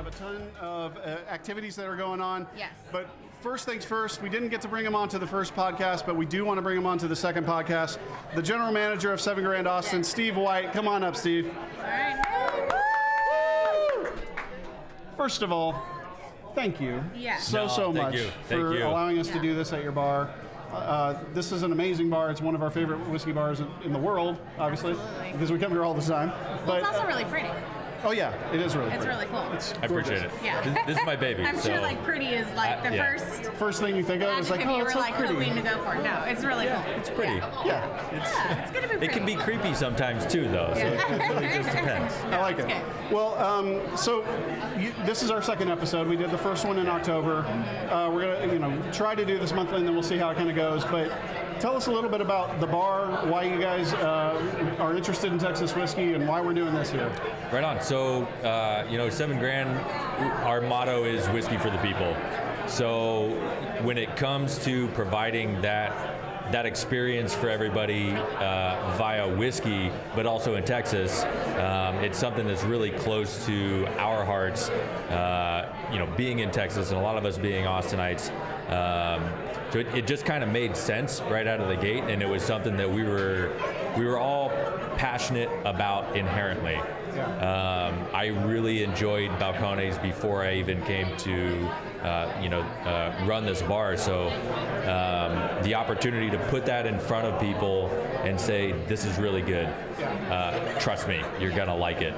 have a ton of activities that are going on. Yes. But first things first, we didn't get to bring him onto the first podcast, but we do want to bring him onto the second podcast. The general manager of 7 Grand Austin, yes. Steve White. Come on up, Steve. All right. First of all, thank you so much for allowing us to do this at your bar. This is an amazing bar. It's one of our favorite whiskey bars in the world, obviously, because we come here all the time. But it's also really pretty. Oh yeah, it is really pretty. It's really cool. I appreciate it. Yeah. This is my baby. I'm sure like pretty is like the first thing you think of is like, oh, you it's were so like pretty. hoping to go for. No, it's really cool. It's pretty. Yeah. It's gonna be pretty. It can be creepy sometimes too, though. So it really just depends. I like it. Okay. Well, so this is our second episode. We did the first one in October. We're gonna, try to do this monthly, and then we'll see how it kind of goes. But tell us a little bit about the bar, why you guys are interested in Texas whiskey, and why we're doing this here. Right on. So, 7 Grand, our motto is whiskey for the people. So when it comes to providing that experience for everybody via whiskey, but also in Texas, it's something that's really close to our hearts, being in Texas and a lot of us being Austinites. So it just kind of made sense right out of the gate, and it was something that we were all passionate about inherently. I really enjoyed balcones before I even came to run this bar. So the opportunity to put that in front of people and say, this is really good. Trust me, you're gonna like it.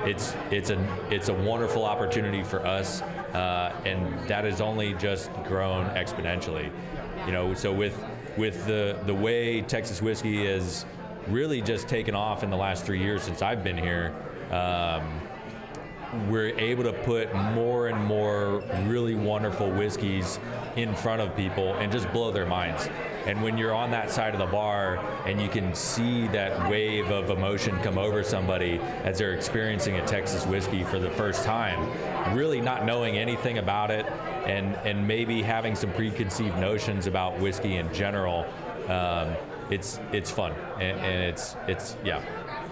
It's a wonderful opportunity for us, and that has only just grown exponentially. So with the way Texas whiskey has really just taken off in the last 3 years since I've been here, we're able to put more and more really wonderful whiskeys in front of people and just blow their minds. And when you're on that side of the bar and you can see that wave of emotion come over somebody as they're experiencing a Texas whiskey for the first time, really not knowing anything about it and maybe having some preconceived notions about whiskey in general, it's fun and it's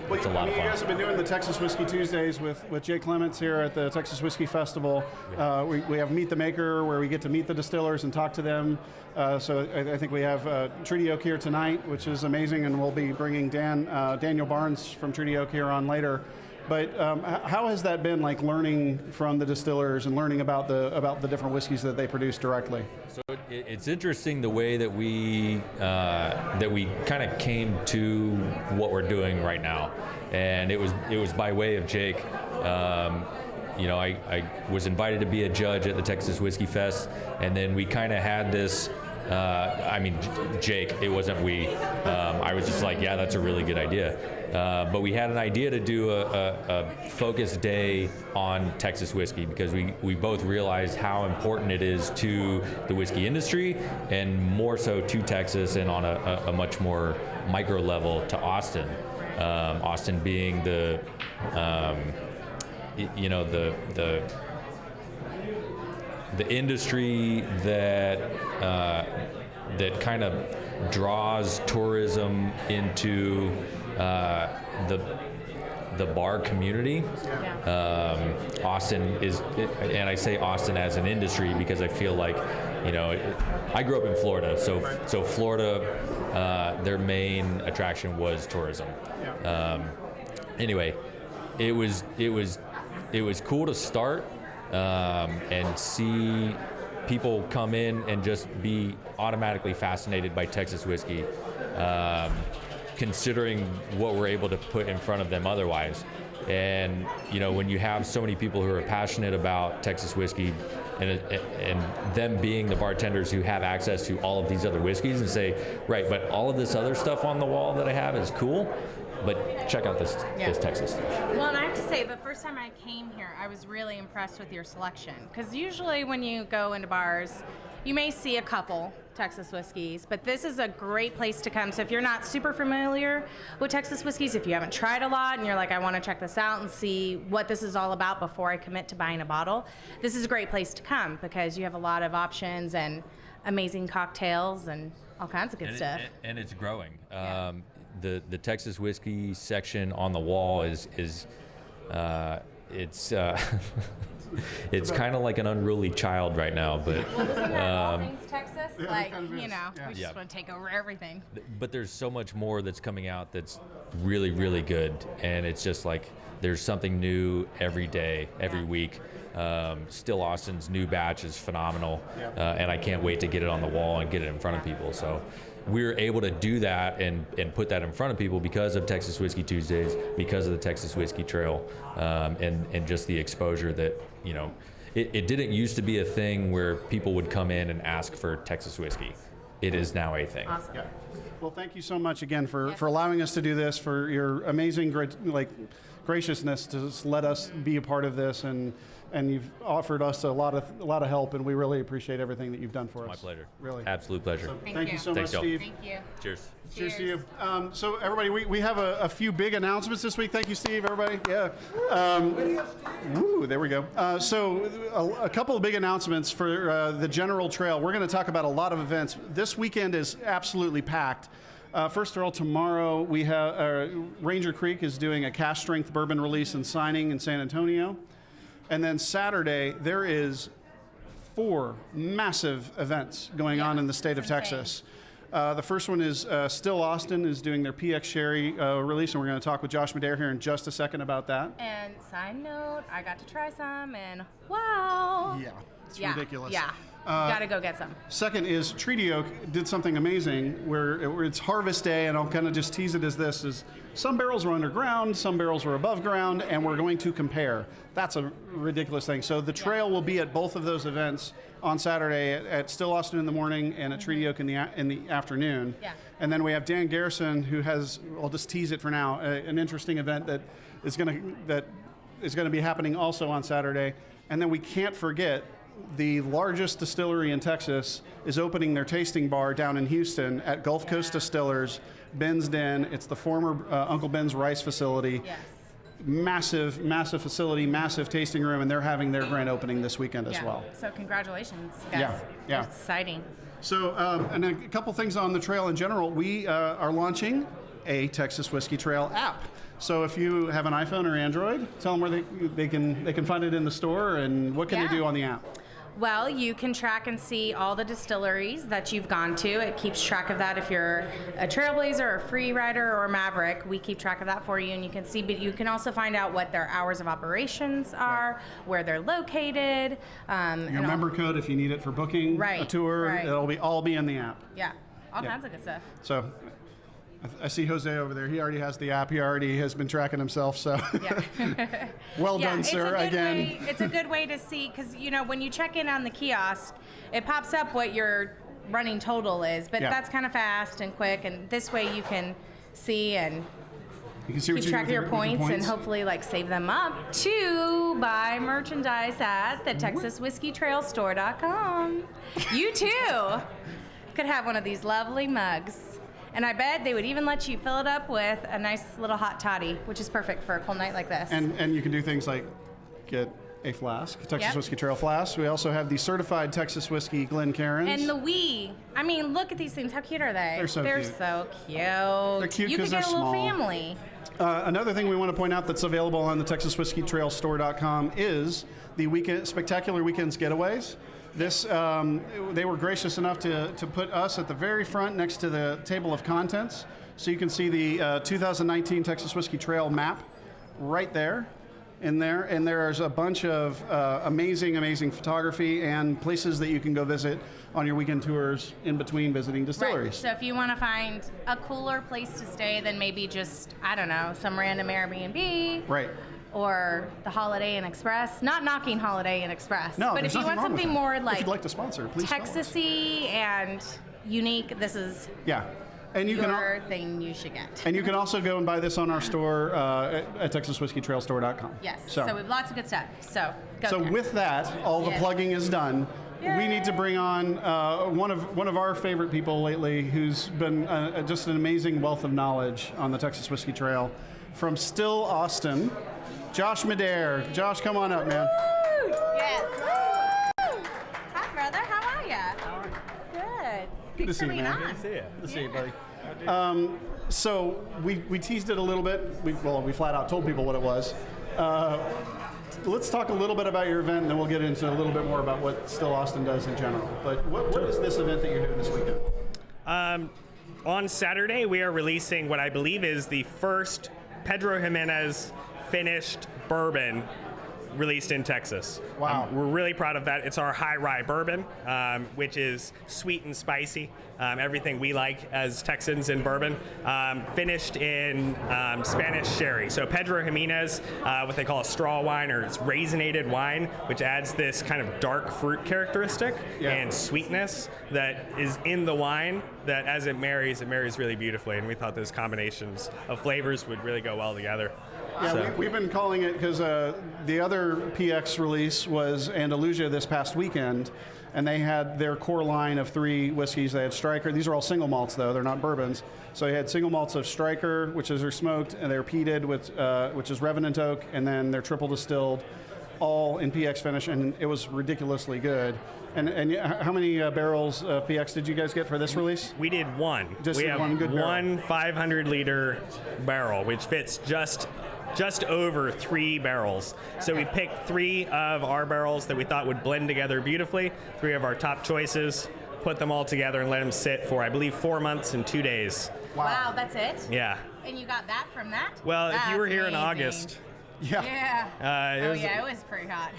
a lot of fun. You guys have been doing the Texas Whiskey Tuesdays with Jay Clements here at the Texas Whiskey Festival. We have Meet the Maker, where we get to meet the distillers and talk to them. So I think we have Treaty Oak here tonight, which is amazing, and we'll be bringing Daniel Barnes from Treaty Oak here on later. But how has that been, like learning from the distillers and learning about the different whiskeys that they produce directly? So it's interesting the way that we kind of came to what we're doing right now, and it was by way of Jake. I was invited to be a judge at the Texas Whiskey Fest, and then we kind of had this. Jake, it wasn't we. I was just like, yeah, that's a really good idea. But we had an idea to do a focus day on Texas whiskey because we both realized how important it is to the whiskey industry and more so to Texas and on a much more micro level to Austin. Austin being the industry that kind of draws tourism into the bar community. Austin is, and I say Austin as an industry because I feel like, I grew up in Florida, so Florida, their main attraction was tourism. Anyway, it was cool to start and see people come in and just be automatically fascinated by Texas whiskey, considering what we're able to put in front of them otherwise. And when you have so many people who are passionate about Texas whiskey and them being the bartenders who have access to all of these other whiskeys and say, right, but all of this other stuff on the wall that I have is cool, but check out this Texas. Well, and I have to say, the first time I came here, I was really impressed with your selection. Because usually when you go into bars, you may see a couple Texas whiskeys, but this is a great place to come. So if you're not super familiar with Texas whiskeys, if you haven't tried a lot and you're like, I want to check this out and see what this is all about before I commit to buying a bottle, this is a great place to come because you have a lot of options and amazing cocktails and all kinds of good stuff. And it's growing. The Texas whiskey section on the wall is it's kind of like an unruly child right now, but Well, isn't that all things Texas? Yeah, Like, it kind of is. you know, Yeah. we just Yeah. want to take over everything. but there's so much more that's coming out that's really, really good, and it's just like there's something new every day, every week. Still Austin's new batch is phenomenal, and I can't wait to get it on the wall and get it in front of people. So we're able to do that and put that in front of people because of Texas Whiskey Tuesdays, because of the Texas Whiskey Trail, and just the exposure that, you know, it didn't used to be a thing where people would come in and ask for Texas whiskey. It is now a thing. Awesome. Yeah. Well, thank you so much again for allowing us to do this, for your amazing graciousness to just let us be a part of this, and you've offered us a lot of help, and we really appreciate everything that you've done for us. My pleasure. Really. Absolute pleasure. So Thank thank you. you so Thanks, much, y'all. Steve. Thank you. Cheers. Cheers to you. So everybody, we have a few big announcements this week. Thank you, Steve, everybody. Yeah. There we go. So a couple of big announcements for the General Trail. We're going to talk about a lot of events. This weekend is absolutely packed. First of all, tomorrow we have Ranger Creek is doing a cask strength bourbon release and signing in San Antonio. And then Saturday, there is 4 massive events going on in the state of insane. Texas. The first one is Still Austin is doing their PX Sherry release, and we're going to talk with Josh Madere here in just a second about that. And side note, I got to try some, and wow. Yeah, it's ridiculous. Yeah. Gotta go get some. Second is Treaty Oak did something amazing where it's harvest day, and I'll kind of just tease it as this, is some barrels were underground, some barrels were above ground, and we're going to compare. That's a ridiculous thing. So the trail will be at both of those events on Saturday at Still Austin in the morning and at Treaty Oak in the afternoon. Yeah. And then we have Dan Garrison, who has, I'll just tease it for now, an interesting event that is going to be happening also on Saturday. And then we can't forget the largest distillery in Texas is opening their tasting bar down in Houston at Gulf Coast Distillers, Ben's Den. It's the former Uncle Ben's rice facility. Yes. Massive, massive facility, massive tasting room, and they're having their grand opening this weekend as well. So congratulations, guys. Yeah. That's exciting. So, and a couple things on the trail in general. We are launching a Texas Whiskey Trail app. So if you have an iPhone or Android, tell them where they can find it in the store, and what can they do on the app? Well, you can track and see all the distilleries that you've gone to. It keeps track of that if you're a Trailblazer or a Free Rider or a Maverick. We keep track of that for you, and you can see, but you can also find out what their hours of operations are, where they're located. Your member code if you need it for booking a tour. It'll all be in the app. Yeah, all kinds of good stuff. So I see Jose over there. He already has the app. He already has been tracking himself. So well done, sir. Again, it's a good way to see, because when you check in on the kiosk, it pops up what your running total is, but that's kind of fast and quick, and this way you can see and you can see keep track of your points and hopefully save them up to buy merchandise at the TexasWhiskeyTrailStore.com. You too could have one of these lovely mugs. And I bet they would even let you fill it up with a nice little hot toddy, which is perfect for a cold night like this. And you can do things like get a flask, Texas Whiskey Trail flask. We also have the certified Texas Whiskey Glencairns. And the Wii. I mean, look at these things. How cute are they? They're so cute. So cute. They're cute you could because get they're a little small. family. Another thing we want to point out that's available on the TexasWhiskeyTrailStore.com is the Spectacular Weekends Getaways. This, they were gracious enough to put us at the very front next to the table of contents, so you can see the 2019 Texas Whiskey Trail map right there, and there's a bunch of amazing photography and places that you can go visit on your weekend tours in between visiting distilleries. Right. So if you want to find a cooler place to stay than maybe just, I don't know, some random Airbnb. Right. Or the Holiday Inn Express. Not knocking Holiday Inn Express. No, but if you want something more like if you'd like to sponsor, please Texas-y and unique, this is and you your thing you should get. And you can also go and buy this on our store at TexasWhiskeyTrailStore.com. Yes. So we have lots of good stuff. So go So there. with that, all the plugging is done. Yay. We need to bring on one of our favorite people lately, who's been just an amazing wealth of knowledge on the Texas Whiskey Trail, from Still Austin, Josh Madere. Josh, come on up, man. Woo! Yes. Woo! Hi, brother. How are ya? Good. Good to see you, being man. on. Good to see you. Good to see you, buddy. So we teased it a little bit. We flat out told people what it was. let's talk a little bit about your event, and then we'll get into a little bit more about what Still Austin does in general. But what is this event that you're doing this weekend? On Saturday, we are releasing what I believe is the first Pedro Jimenez finished bourbon released in Texas. Wow. We're really proud of that. It's our high rye bourbon, which is sweet and spicy, everything we like as Texans in bourbon, finished in Spanish sherry. So Pedro Jimenez, what they call a straw wine, or it's raisinated wine, which adds this kind of dark fruit characteristic and sweetness that is in the wine that as it marries really beautifully. And we thought those combinations of flavors would really go well together. Yeah, So- we've been calling it because the other PX release was Andalusia this past weekend, and they had their core line of 3 whiskeys. They had Striker. These are all single malts, though. They're not bourbons. So they had single malts of Striker, which is their smoked, and they're peated, which is Revenant Oak, and then they're triple distilled, all in PX finish, and it was ridiculously good. And how many barrels of PX did you guys get for this release? We did one. Just we have one good barrel. one 500-liter barrel, which fits just over 3 barrels. So we picked 3 of our barrels that we thought would blend together beautifully, 3 of our top choices, put them all together and let them sit for, I believe, 4 months and 2 days. Wow, that's it? Yeah. And you got that from that? Well, if you were here in Amazing. August, Yeah. it was, it was pretty hot.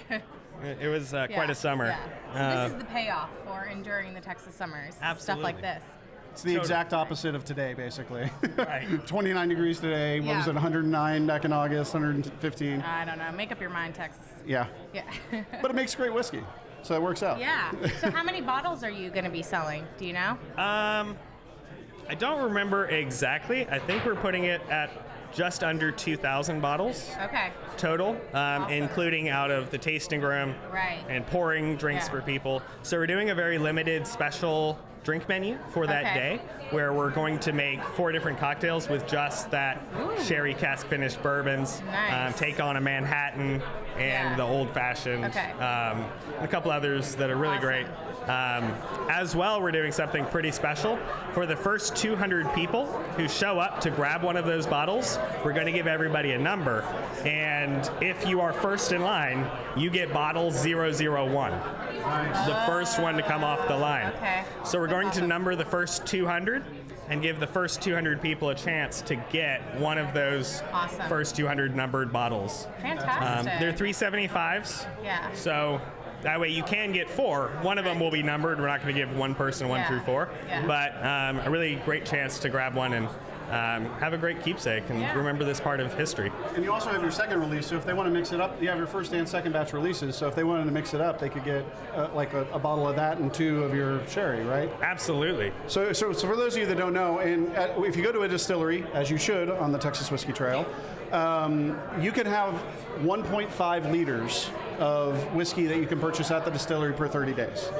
it was quite a summer. Yeah. So this is the payoff for enduring the Texas summers. Stuff like Absolutely. this. It's the exact opposite of today, basically. Right. 29 degrees today. What was Yeah. it, 109 back in August, 115? I don't know. Make up your mind, Texas. Yeah. Yeah. But it makes great whiskey, so it works out. Yeah. So how many bottles are you going to be selling? Do you know? I don't remember exactly. I think we're putting it at just under 2,000 bottles Okay. total, including out of the tasting room Right. and pouring drinks Yeah. for people. So we're doing a very limited special drink menu for that Okay. day, where we're going to make 4 different cocktails with just that sherry cask finished bourbons. Nice. Take on a Manhattan and Yeah. the old fashioned. Okay. And a couple others that are really Awesome. great. As well, we're doing something pretty special. For the first 200 people who show up to grab one of those bottles, we're going to give everybody a number. And if you are first in line, you get bottle 001. The first one to come off the line. Okay. So we're going That's to awesome. number the first 200 and give the first 200 people a chance to get one of those Awesome. first 200 numbered bottles. Fantastic. They're 375s. Yeah. So that way you can get 4. One of them will be numbered. We're not going to give one person 1 Yeah. through 4. Yeah. But a really great chance to grab one and have a great keepsake and Yeah. remember this part of history. And you also have your second release, so if they want to mix it up, you have your first and second batch releases, so if they wanted to mix it up, they could get like a bottle of that and 2 of your sherry, right? Absolutely. So for those of you that don't know, and if you go to a distillery, as you should on the Texas Whiskey Trail, you can have 1.5 liters of whiskey that you can purchase at the distillery per 30 days.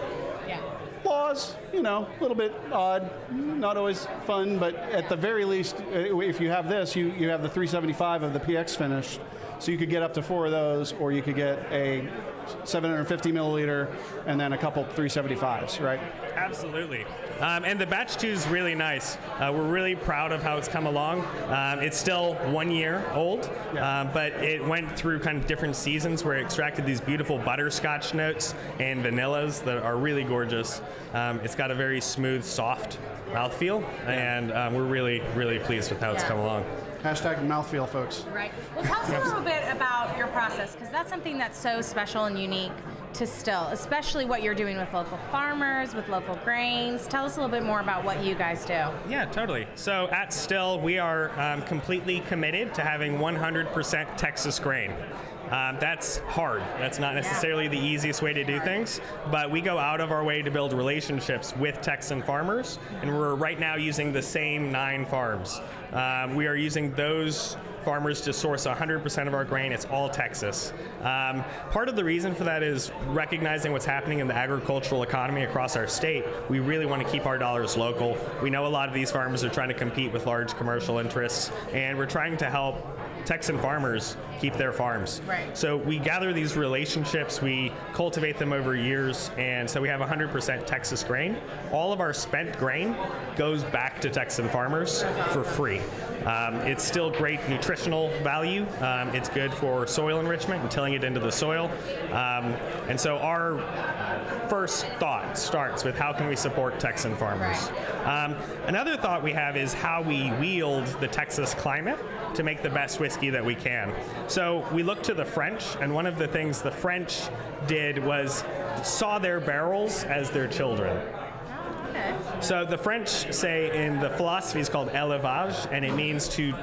Yeah. Laws, a little bit odd, not always fun, but at the very least, if you have this, you have the 375 of the PX finish, so you could get up to 4 of those, or you could get a 750 milliliter and then a couple 375s, right? Absolutely. And the batch 2 is really nice. We're really proud of how it's come along. It's still 1 year old, but it went through kind of different seasons where it extracted these beautiful butterscotch notes and vanillas that are really gorgeous. It's got a very smooth, soft mouthfeel, and we're really, really pleased with how it's Yeah. come along. Hashtag mouthfeel, folks. Right. Well, tell us a little bit about your process, because that's something that's so special and unique to Still, especially what you're doing with local farmers, with local grains. Tell us a little bit more about what you guys do. Yeah, totally. So at Still, we are completely committed to having 100% Texas grain. That's hard. That's not necessarily the easiest way to do things, but we go out of our way to build relationships with Texan farmers, and we're right now using the same 9 farms. We are using those farmers to source 100% of our grain. It's all Texas. Part of the reason for that is recognizing what's happening in the agricultural economy across our state. We really want to keep our dollars local. We know a lot of these farmers are trying to compete with large commercial interests, and we're trying to help Texan farmers keep their farms. Right. So we gather these relationships, we cultivate them over years, and so we have 100% Texas grain. All of our spent grain goes back to Texan farmers for free. It's still great nutritional value. It's good for soil enrichment and tilling it into the soil. And so our first thought starts with how can we support Texan farmers. Another thought we have is how we wield the Texas climate to make the best whiskey that we can. So we look to the French, and one of the things the French did was saw their barrels as their children. So the French say in the philosophy is called élevage, and it means to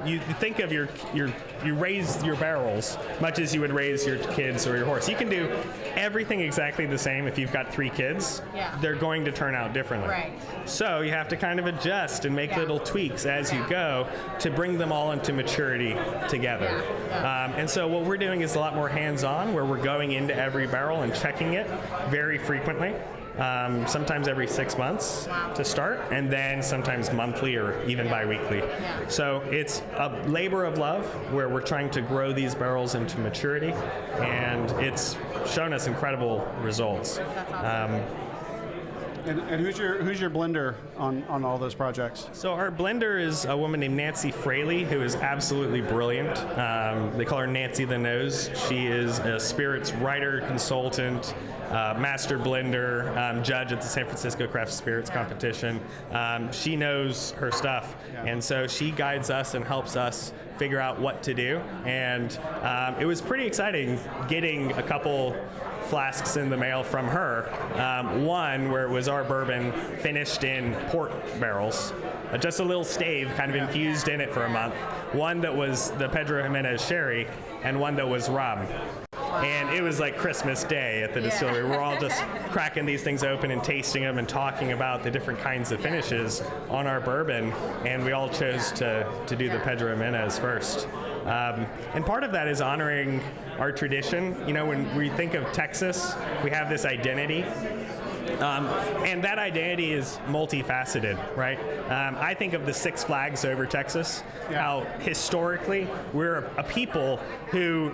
you think of you raise your barrels much as you would raise your kids or your horse. You can do everything exactly the same if you've got 3 kids. Yeah. They're going to turn out differently. Right. So you have to kind of adjust and make little tweaks as you go to bring them all into maturity together. And so what we're doing is a lot more hands-on, where we're going into every barrel and checking it very frequently. Sometimes every 6 months to start, and then sometimes monthly or even bi-weekly. So it's a labor of love where we're trying to grow these barrels into maturity, and it's shown us incredible results. That's awesome. And who's your blender on all those projects? So our blender is a woman named Nancy Fraley, who is absolutely brilliant. They call her Nancy the Nose. She is a spirits writer, consultant, master blender, judge at the San Francisco Craft Spirits Competition. She knows her stuff, and so she guides us and helps us figure out what to do. And it was pretty exciting getting a couple flasks in the mail from her. One where it was our bourbon finished in port barrels, just a little stave kind of infused in it for a month. One that was the Pedro Jimenez sherry, and one that was rum. And it was like Christmas Day at the distillery. We're all just cracking these things open and tasting them and talking about the different kinds of finishes on our bourbon. And we all chose to do the Pedro Jimenez first. And part of that is honoring our tradition. You know, when we think of Texas, we have this identity. And that identity is multifaceted, right? I think of the 6 flags over Texas, how historically we're a people who,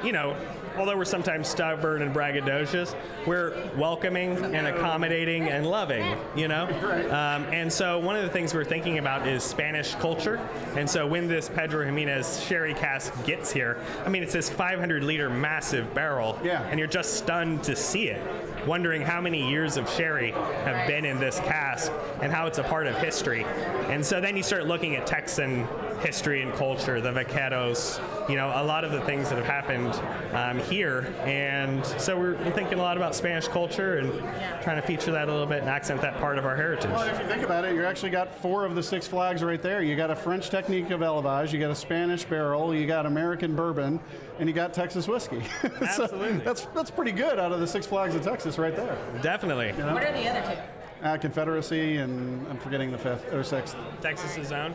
you know, although we're sometimes stubborn and braggadocious, we're welcoming and accommodating and loving, you know? And so one of the things we're thinking about is Spanish culture. And so when this Pedro Jimenez sherry cask gets here, I mean, it's this 500-liter massive barrel, and you're just stunned to see it, wondering how many years of sherry have been in this cask and how it's a part of history. And so then you start looking at Texan history and culture, the vaqueros, you know, a lot of the things that have happened here. And so we're thinking a lot about Spanish culture and trying to feature that a little bit and accent that part of our heritage. Well, if you think about it, you actually got 4 of the 6 flags right there. You got a French technique of élevage, you got a Spanish barrel, you got American bourbon, and you got Texas whiskey. Absolutely. So that's pretty good out of the 6 flags of Texas right there. Definitely. You know? What are the other 2? Confederacy, and I'm forgetting the 5th or 6th. Texas's own.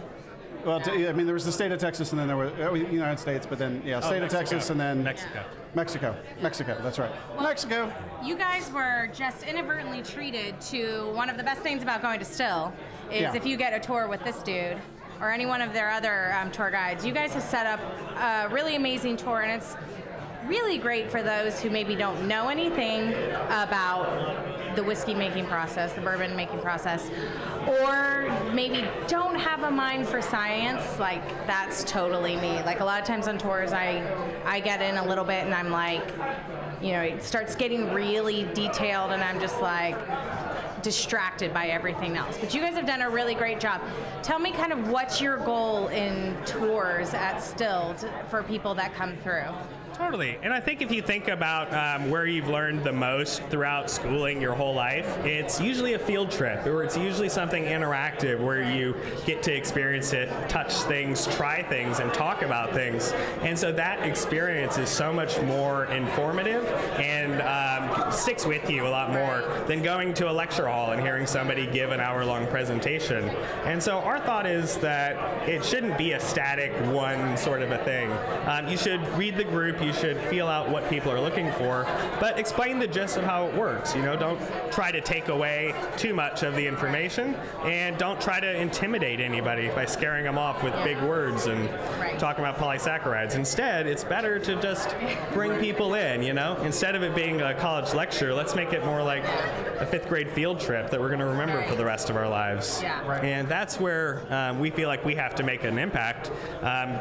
Well, I mean, there was the state of Texas, and then there was United States, but then state of Texas, and then Mexico. That's right. Well, Mexico. You guys were just inadvertently treated to one of the best things about going to Still is if you get a tour with this dude or any one of their other tour guides. You guys have set up a really amazing tour, and it's really great for those who maybe don't know anything about the whiskey making process, the bourbon making process, or maybe don't have a mind for science. Like, that's totally me. Like, a lot of times on tours, I get in a little bit and I'm like, you know, it starts getting really detailed and I'm just like distracted by everything else. But you guys have done a really great job. Tell me kind of what's your goal in tours at Still for people that come through. Totally. And I think if you think about where you've learned the most throughout schooling your whole life, it's usually a field trip, or it's usually something interactive where you get to experience it, touch things, try things, and talk about things. And so that experience is so much more informative and sticks with you a lot more than going to a lecture hall and hearing somebody give an hour-long presentation. And so our thought is that it shouldn't be a static one sort of a thing. You should read the group, you you should feel out what people are looking for, but explain the gist of how it works. You know, don't try to take away too much of the information, and don't try to intimidate anybody by scaring them off with big words and talking about polysaccharides. Instead, it's better to just bring people in, you know? Instead of it being a college lecture, let's make it more like a 5th grade field trip that we're going to remember for the rest of our lives. And that's where we feel like we have to make an impact,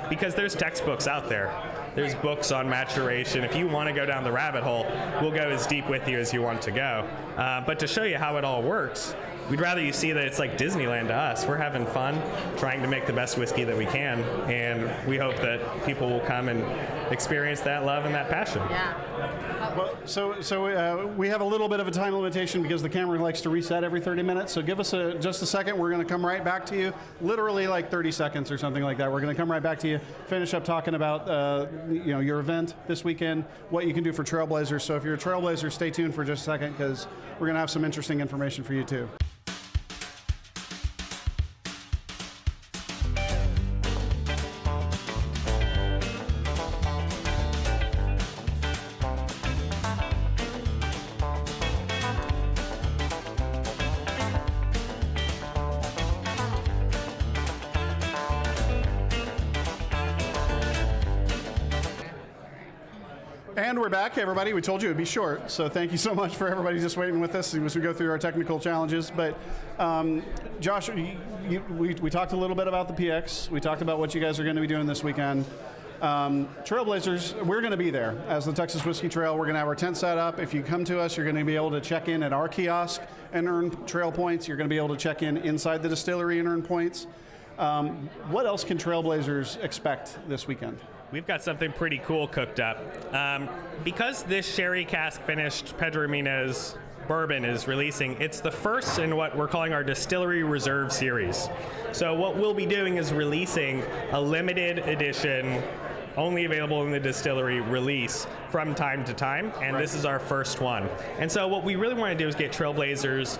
because there's textbooks out there. There's books on maturation. If you want to go down the rabbit hole, we'll go as deep with you as you want to go. But to show you how it all works, we'd rather you see that it's like Disneyland to us. We're having fun trying to make the best whiskey that we can, and we hope that people will come and experience that love and that passion. Well, so we have a little bit of a time limitation because the camera likes to reset every 30 minutes. So give us just a second. We're going to come right back to you, literally like 30 seconds or something like that. We're going to come right back to you, finish up talking about your event this weekend, what you can do for Trailblazers. So if you're a Trailblazer, stay tuned for just a second because we're going to have some interesting information for you too. And we're back, everybody. We told you it would be short, so thank you so much for everybody just waiting with us as we go through our technical challenges. But Josh, we talked a little bit about the PX. We talked about what you guys are going to be doing this weekend. Trailblazers, we're going to be there as the Texas Whiskey Trail. We're going to have our tent set up. If you come to us, you're going to be able to check in at our kiosk and earn trail points. You're going to be able to check in inside the distillery and earn points. What else can Trailblazers expect this weekend? We've got something pretty cool cooked up. Because this sherry cask finished Pedro Jimenez bourbon is releasing, it's the first in what we're calling our Distillery Reserve series. So what we'll be doing is releasing a limited edition, only available in the distillery release from time to time, and this is our first one. And so what we really want to do is get Trailblazers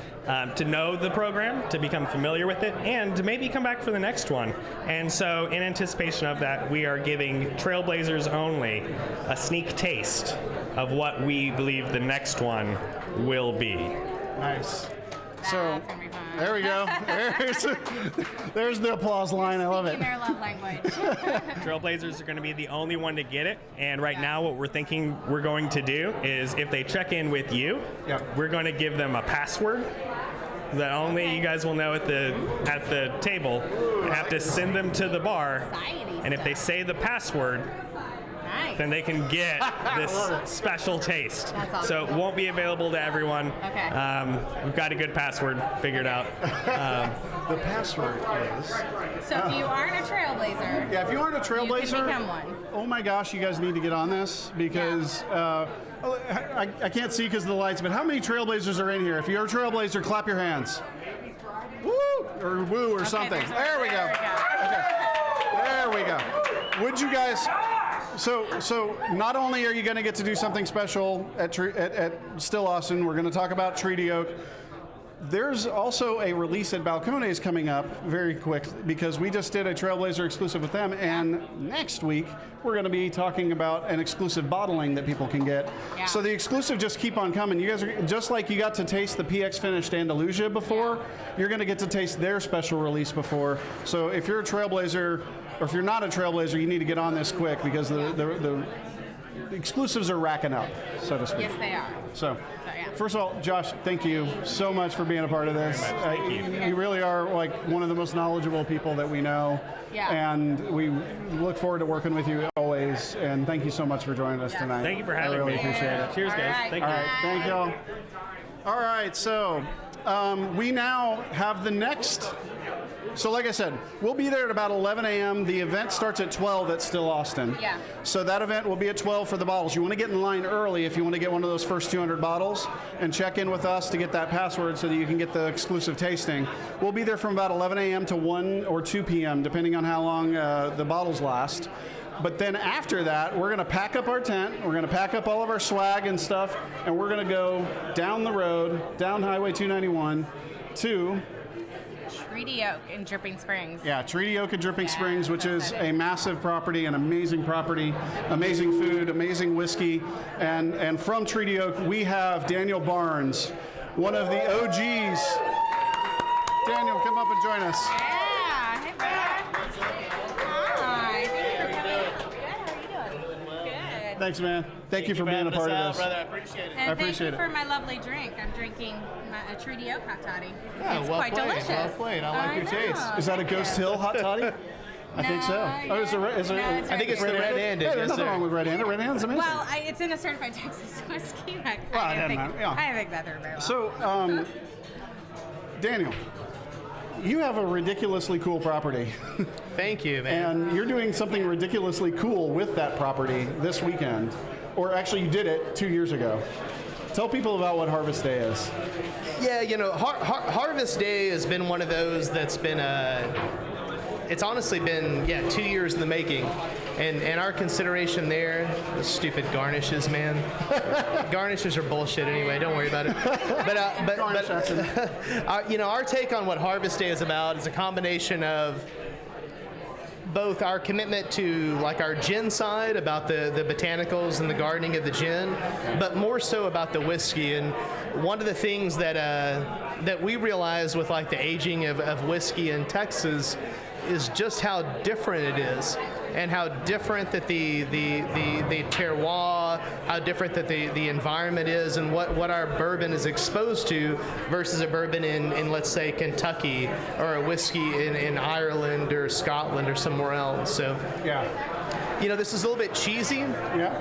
to know the program, to become familiar with it, and to maybe come back for the next one. And so in anticipation of that, we are giving Trailblazers only a sneak taste of what we believe the next one will be. Nice. So there we go. There's the applause line. I love it. Their love language. Trailblazers are going to be the only one to get it. And right now what we're thinking we're going to do is if they check in with you, we're going to give them a password that only you guys will know at the table, and have to send them to the bar. And if they say the password, then they can get this special taste. Awesome. So it won't be available to everyone. We've got a good password figured out. The password is... So if you aren't a Trailblazer... Yeah, if you aren't a Trailblazer... You can become one. Oh my gosh, you guys need to get on this because... I can't see because of the lights, but how many Trailblazers are in here? If you're a Trailblazer, clap your hands. Woo! Or woo or something. There we go. Okay. There we go. Would you guys... So not only are you going to get to do something special at Still Austin, we're going to talk about Treaty Oak. There's also a release at Balcones coming up very quick because we just did a Trailblazer exclusive with them, and next week we're going to be talking about an exclusive bottling that people can get. Yeah. So the exclusive just keep on coming. You guys are just like you got to taste the PX finished Andalusia before, you're going to get to taste their special release before. So if you're a Trailblazer, or if you're not a Trailblazer, you need to get on this quick because the exclusives are racking up, so to speak. Yes, they are. So first of all, Josh, thank you so much for being a part of this. You really are like one of the most knowledgeable people that we know. Yeah. And we look forward to working with you always. And thank you so much for joining us tonight. Thank you for having me. I really appreciate it. Cheers, guys. Right. Thank you. All right, thank y'all. All right, so we now have the next. So like I said, we'll be there at about 11 a.m. The event starts at 12 at Still Austin. Yeah. So that event will be at 12 for the bottles. You want to get in line early if you want to get one of those first 200 bottles and check in with us to get that password so that you can get the exclusive tasting. We'll be there from about 11 a.m. to 1 or 2 p.m. depending on how long the bottles last. But then after that, we're going to pack up our tent, we're going to pack up all of our swag and stuff, and we're going to go down the road, down Highway 291 to Treaty Oak in Dripping Springs. Yeah, Treaty Oak and Dripping Yeah, Springs, which so is excited. a massive property, an amazing property, amazing food, amazing whiskey. And from Treaty Oak, we have Daniel Barnes, one of the OGs. Daniel, come up and join us. Yeah, hey, Brad. Hi. Thank you for coming. Good, how are you doing? Good. Thanks, man. Thank you for being a part of this. Brother. I appreciate it. And appreciate thank it. you for my lovely drink. I'm drinking a Treaty Oak hot toddy. Yeah, It's well quite played, delicious. well played. I like your taste. Is that a Thank you. Ghost Hill hot toddy? I think so. No, Oh, is it? Is it? no, it's I think it's the red-handed. red-handed. Yeah, there's Yes, nothing sir. wrong with red-handed. Red-handed's amazing. Well, it's in a certified Texas whiskey. Well, I it didn't doesn't think, matter, yeah. I didn't think that through very well. So, Daniel, you have a ridiculously cool property, Thank you, man. and you're doing something ridiculously cool with that property this weekend. Or actually, you did it 2 years ago. Tell people about what Harvest Day is. Yeah, you know, Harvest Day has been one of those that's been it's honestly been 2 years in the making, and our consideration there, the stupid garnishes, man. Garnishes are bullshit anyway. Don't worry about it. Garnish action. You know, our take on what Harvest Day is about is a combination of both our commitment to like our gin side about the botanicals and the gardening of the gin, but more so about the whiskey. And one of the things that we realized with like the aging of whiskey in Texas is just how different it is, and how different that the terroir, how different that the environment is, and what our bourbon is exposed to versus a bourbon in let's say Kentucky, or a whiskey in Ireland or Scotland or somewhere else. So, Yeah. you know, this is a little bit cheesy, Yeah.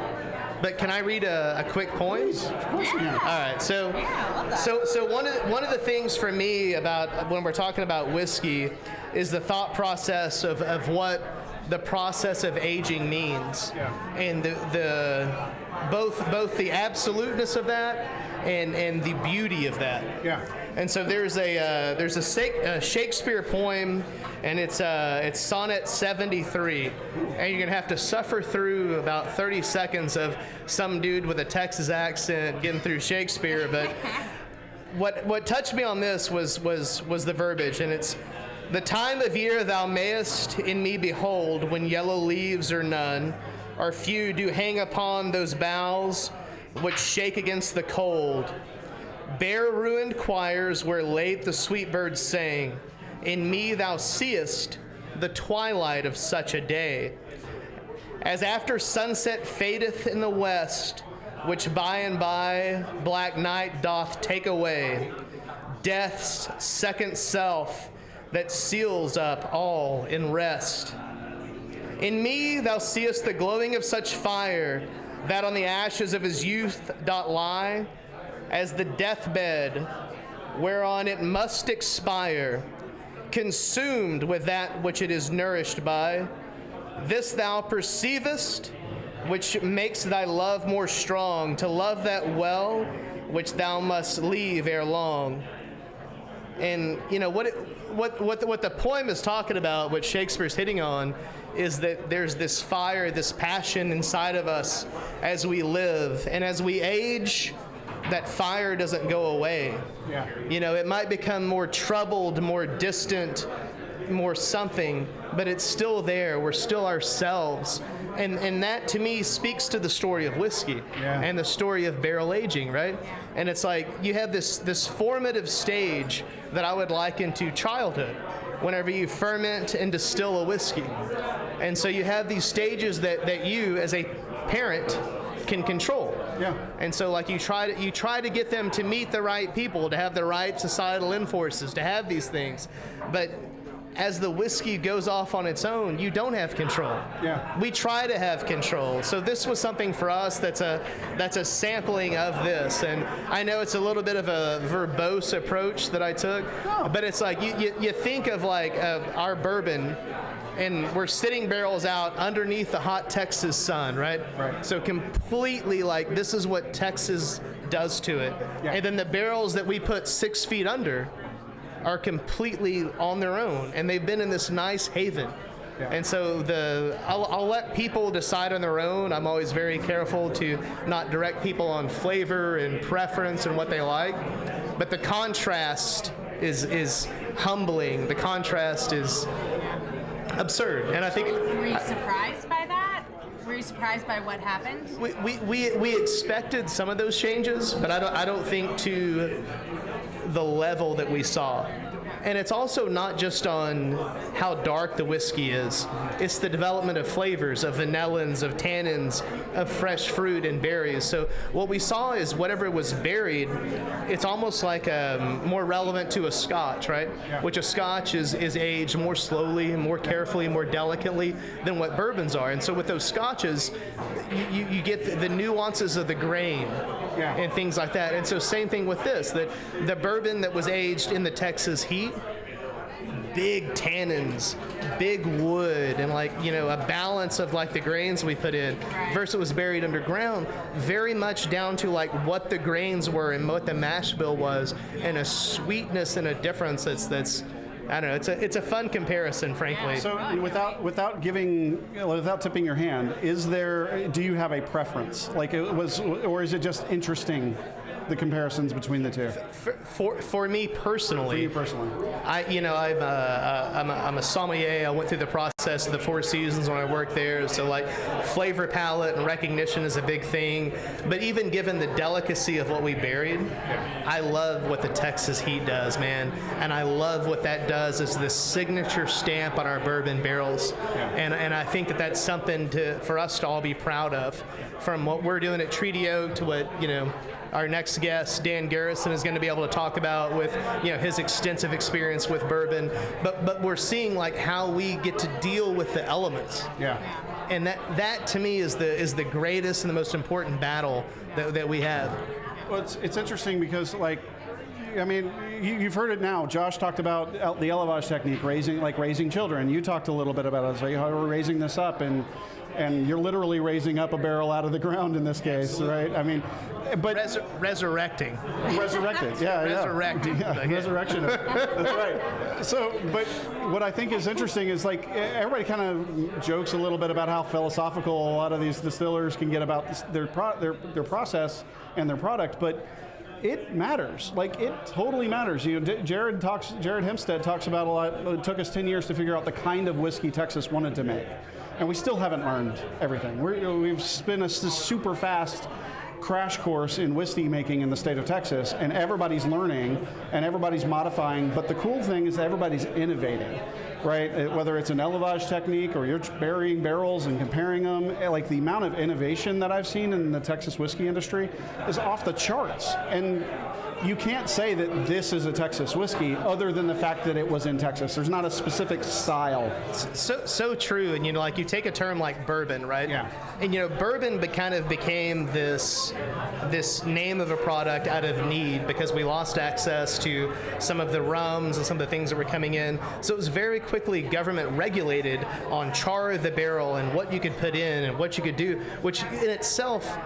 but can I read a quick poem? Of course you can. All right, so I love that. so one of the things for me about when we're talking about whiskey is the thought process of what the process of aging means, Yeah. and the both the absoluteness of that and the beauty of that. Yeah. And so there's a Shakespeare poem, and it's Sonnet 73, and you're gonna have to suffer through about 30 seconds of some dude with a Texas accent getting through Shakespeare. But what touched me on this was the verbiage, and it's: the time of year thou mayest in me behold, when yellow leaves are none, or few do hang upon those boughs which shake against the cold. Bare ruined choirs where late the sweet birds sang, in me thou seest the twilight of such a day. As after sunset fadeth in the west, which by and by black night doth take away, death's second self that seals up all in rest. In me thou seest the glowing of such fire, that on the ashes of his youth doth lie, as the deathbed whereon it must expire, consumed with that which it is nourished by. This thou perceivest, which makes thy love more strong, to love that well which thou must leave ere long. And you know what the poem is talking about, what Shakespeare's hitting on, is that there's this fire, this passion inside of us as we live, and as we age, that fire doesn't go away. Yeah. You know, it might become more troubled, more distant, more something, but it's still there. We're still ourselves. And that, to me, speaks to the story of whiskey, Yeah. and the story of barrel aging, right? And it's like you have this formative stage that I would liken to childhood, whenever you ferment and distill a whiskey. And so you have these stages that you, as a parent, can control. Yeah. And so like you try to get them to meet the right people, to have the right societal enforces, to have these things. But as the whiskey goes off on its own, you don't have control. Yeah. We try to have control. So this was something for us that's a sampling of this. And I know it's a little bit of a verbose approach that I took, but it's like you think of like our bourbon, and we're sitting barrels out underneath the hot Texas sun, right? Right. So completely like this is what Texas does to it. Yeah. And then the barrels that we put 6 feet under are completely on their own, and they've been in this nice haven. Yeah. And so I'll let people decide on their own. I'm always very careful to not direct people on flavor and preference and what they like. But the contrast is humbling. The contrast is absurd, and I think. Were you surprised by that? Were you surprised by what happened? We expected some of those changes, but I don't think to the level that we saw. And it's also not just on how dark the whiskey is. It's the development of flavors, of vanillins, of tannins, of fresh fruit and berries. So what we saw is whatever was buried, it's almost like more relevant to a Scotch, right? Yeah. Which a Scotch is aged more slowly, more carefully, more delicately than what bourbons are. And so with those Scotches, you get the nuances of the grain. Yeah. And things like that. And so same thing with this, that the bourbon that was aged in the Texas heat, big tannins, big wood, and a balance of the grains we put in versus it was buried underground, very much down to what the grains were and what the mash bill was, and a sweetness and a difference that's I don't know. It's a fun comparison, frankly. So without tipping your hand, do you have a preference? Or is it just interesting, the comparisons between the two? For me personally. For you personally. I'm a sommelier. I went through the process of the Four Seasons when I worked there. So flavor palette and recognition is a big thing. But even given the delicacy of what we buried, I love what the Texas heat does, man. And I love what that does as this signature stamp on our bourbon barrels. Yeah. And I think that's something for us to all be proud of, from what we're doing at Treaty Oak to what, our next guest, Dan Garrison, is going to be able to talk about with his extensive experience with bourbon. But we're seeing how we get to deal with the elements. Yeah. And that to me is the greatest and the most important battle that we have. Well, it's interesting because you've heard it now. Josh talked about the élevage technique, raising children. You talked a little bit about it, how we're raising this up, and you're literally raising up a barrel out of the ground in this case, right? But resurrecting. Resurrected, yeah. Resurrecting. Yeah, resurrection. That's right. So, but what I think is interesting is everybody kind of jokes a little bit about how philosophical a lot of these distillers can get about their process and their product, but it matters. It totally matters. Jared Hempstead talks about a lot. It took us 10 years to figure out the kind of whiskey Texas wanted to make, and we still haven't learned everything. We've been this super fast crash course in whiskey making in the state of Texas, and everybody's learning and everybody's modifying. But the cool thing is that everybody's innovating, right? Whether it's an élevage technique or you're burying barrels and comparing them, the amount of innovation that I've seen in the Texas whiskey industry is off the charts. And you can't say that this is a Texas whiskey other than the fact that it was in Texas. There's not a specific style. So true. And you take a term like bourbon, right? Yeah. And bourbon kind of became this name of a product out of need because we lost access to some of the rums and some of the things that were coming in. So it was very quickly government regulated on char of the barrel and what you could put in and what you could do, which in itself,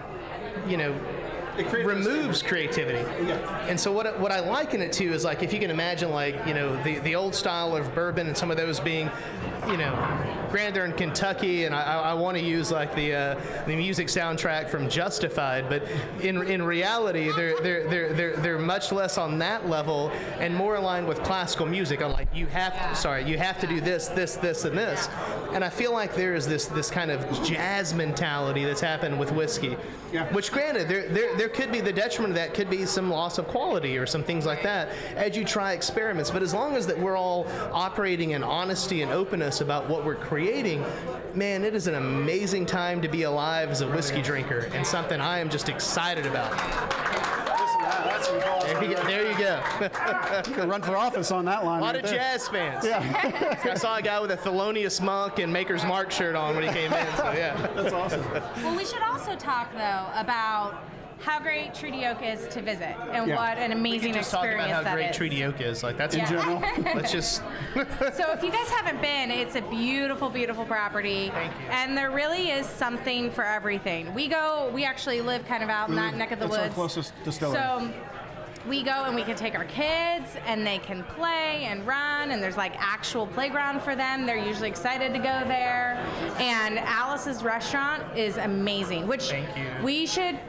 it removes creativity. Yeah. And so what I liken it to is if you can imagine the old style of bourbon and some of those being granted they're in Kentucky, and I want to use the music soundtrack from Justified, but in reality they're much less on that level and more aligned with classical music on you have to do this, and this. And I feel like there is this kind of jazz mentality that's happened with whiskey. Yeah. Which granted there could be the detriment of that could be some loss of quality or some things like that as you try experiments. But as long as that we're all operating in honesty and openness about what we're creating, man, it is an amazing time to be alive as a whiskey drinker and something I am just excited about. There you go. You can run for office on that line. A lot of jazz fans. Yeah. I saw a guy with a Thelonious Monk and Maker's Mark shirt on when he came in, so yeah. That's awesome. Well, we should also talk, though, about how great Treaty Oak is to visit and what an amazing experience that is. Talk about how great Treaty Oak is. That's in general. Let's just. So if you guys haven't been, it's a beautiful, beautiful property. Thank you. And there really is something for everything. We actually live kind of out in that neck of the woods. It's our closest distillery. So we go and we can take our kids and they can play and run, and there's actual playground for them. They're usually excited to go there. And Alice's restaurant is amazing, which Thank you. we should,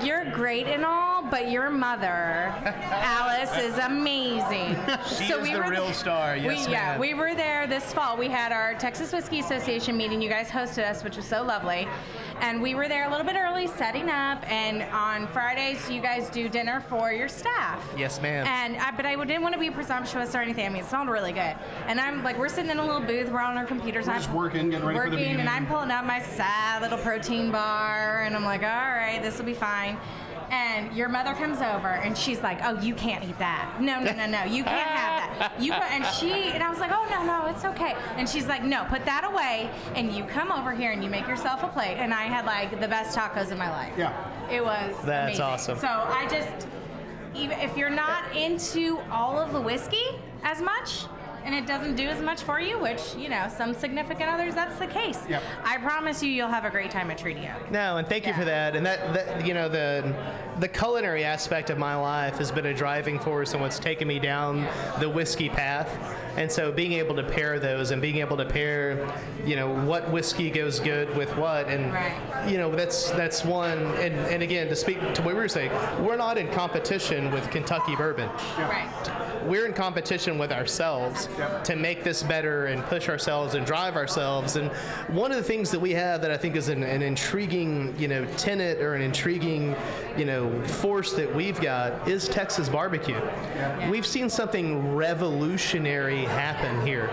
you're great and all, but your mother, Alice, Alice is amazing. She is the real star. Yes, ma'am. We were there this fall. We had our Texas Whiskey Association meeting. You guys hosted us, which was so lovely. And we were there a little bit early setting up. And on Fridays, you guys do dinner for your staff. Yes, ma'am. But I didn't want to be presumptuous or anything. I mean, it sounded really good. And I'm like, we're sitting in a little booth. We're on our computers. We're just working, getting ready for the meeting. And I'm pulling out my sad little protein bar. And I'm like, all right, this will be fine. And your mother comes over and she's like, "Oh, you can't eat that. No, you can't have that. And I was like, "Oh, no, it's okay." And she's like, "No, put that away and you come over here and you make yourself a plate." And I had like the best tacos in my life. Yeah. It was That's amazing. awesome. So I just, even if you're not into all of the whiskey as much, and it doesn't do as much for you, which, some significant others, that's the case. Yep. I promise you'll have a great time at Treaty Oak. No, and thank you for that. And that the culinary aspect of my life has been a driving force and what's taken me down the whiskey path. And so being able to pair those and being able to pair, what whiskey goes good with what, and that's one. And again, to speak to what we were saying, we're not in competition with Kentucky bourbon. Yeah. Right. We're in competition with ourselves to make this better and push ourselves and drive ourselves. And one of the things that we have that I think is an intriguing, tenet or an intriguing, force that we've got is Texas barbecue. Yeah. We've seen something revolutionary happen here.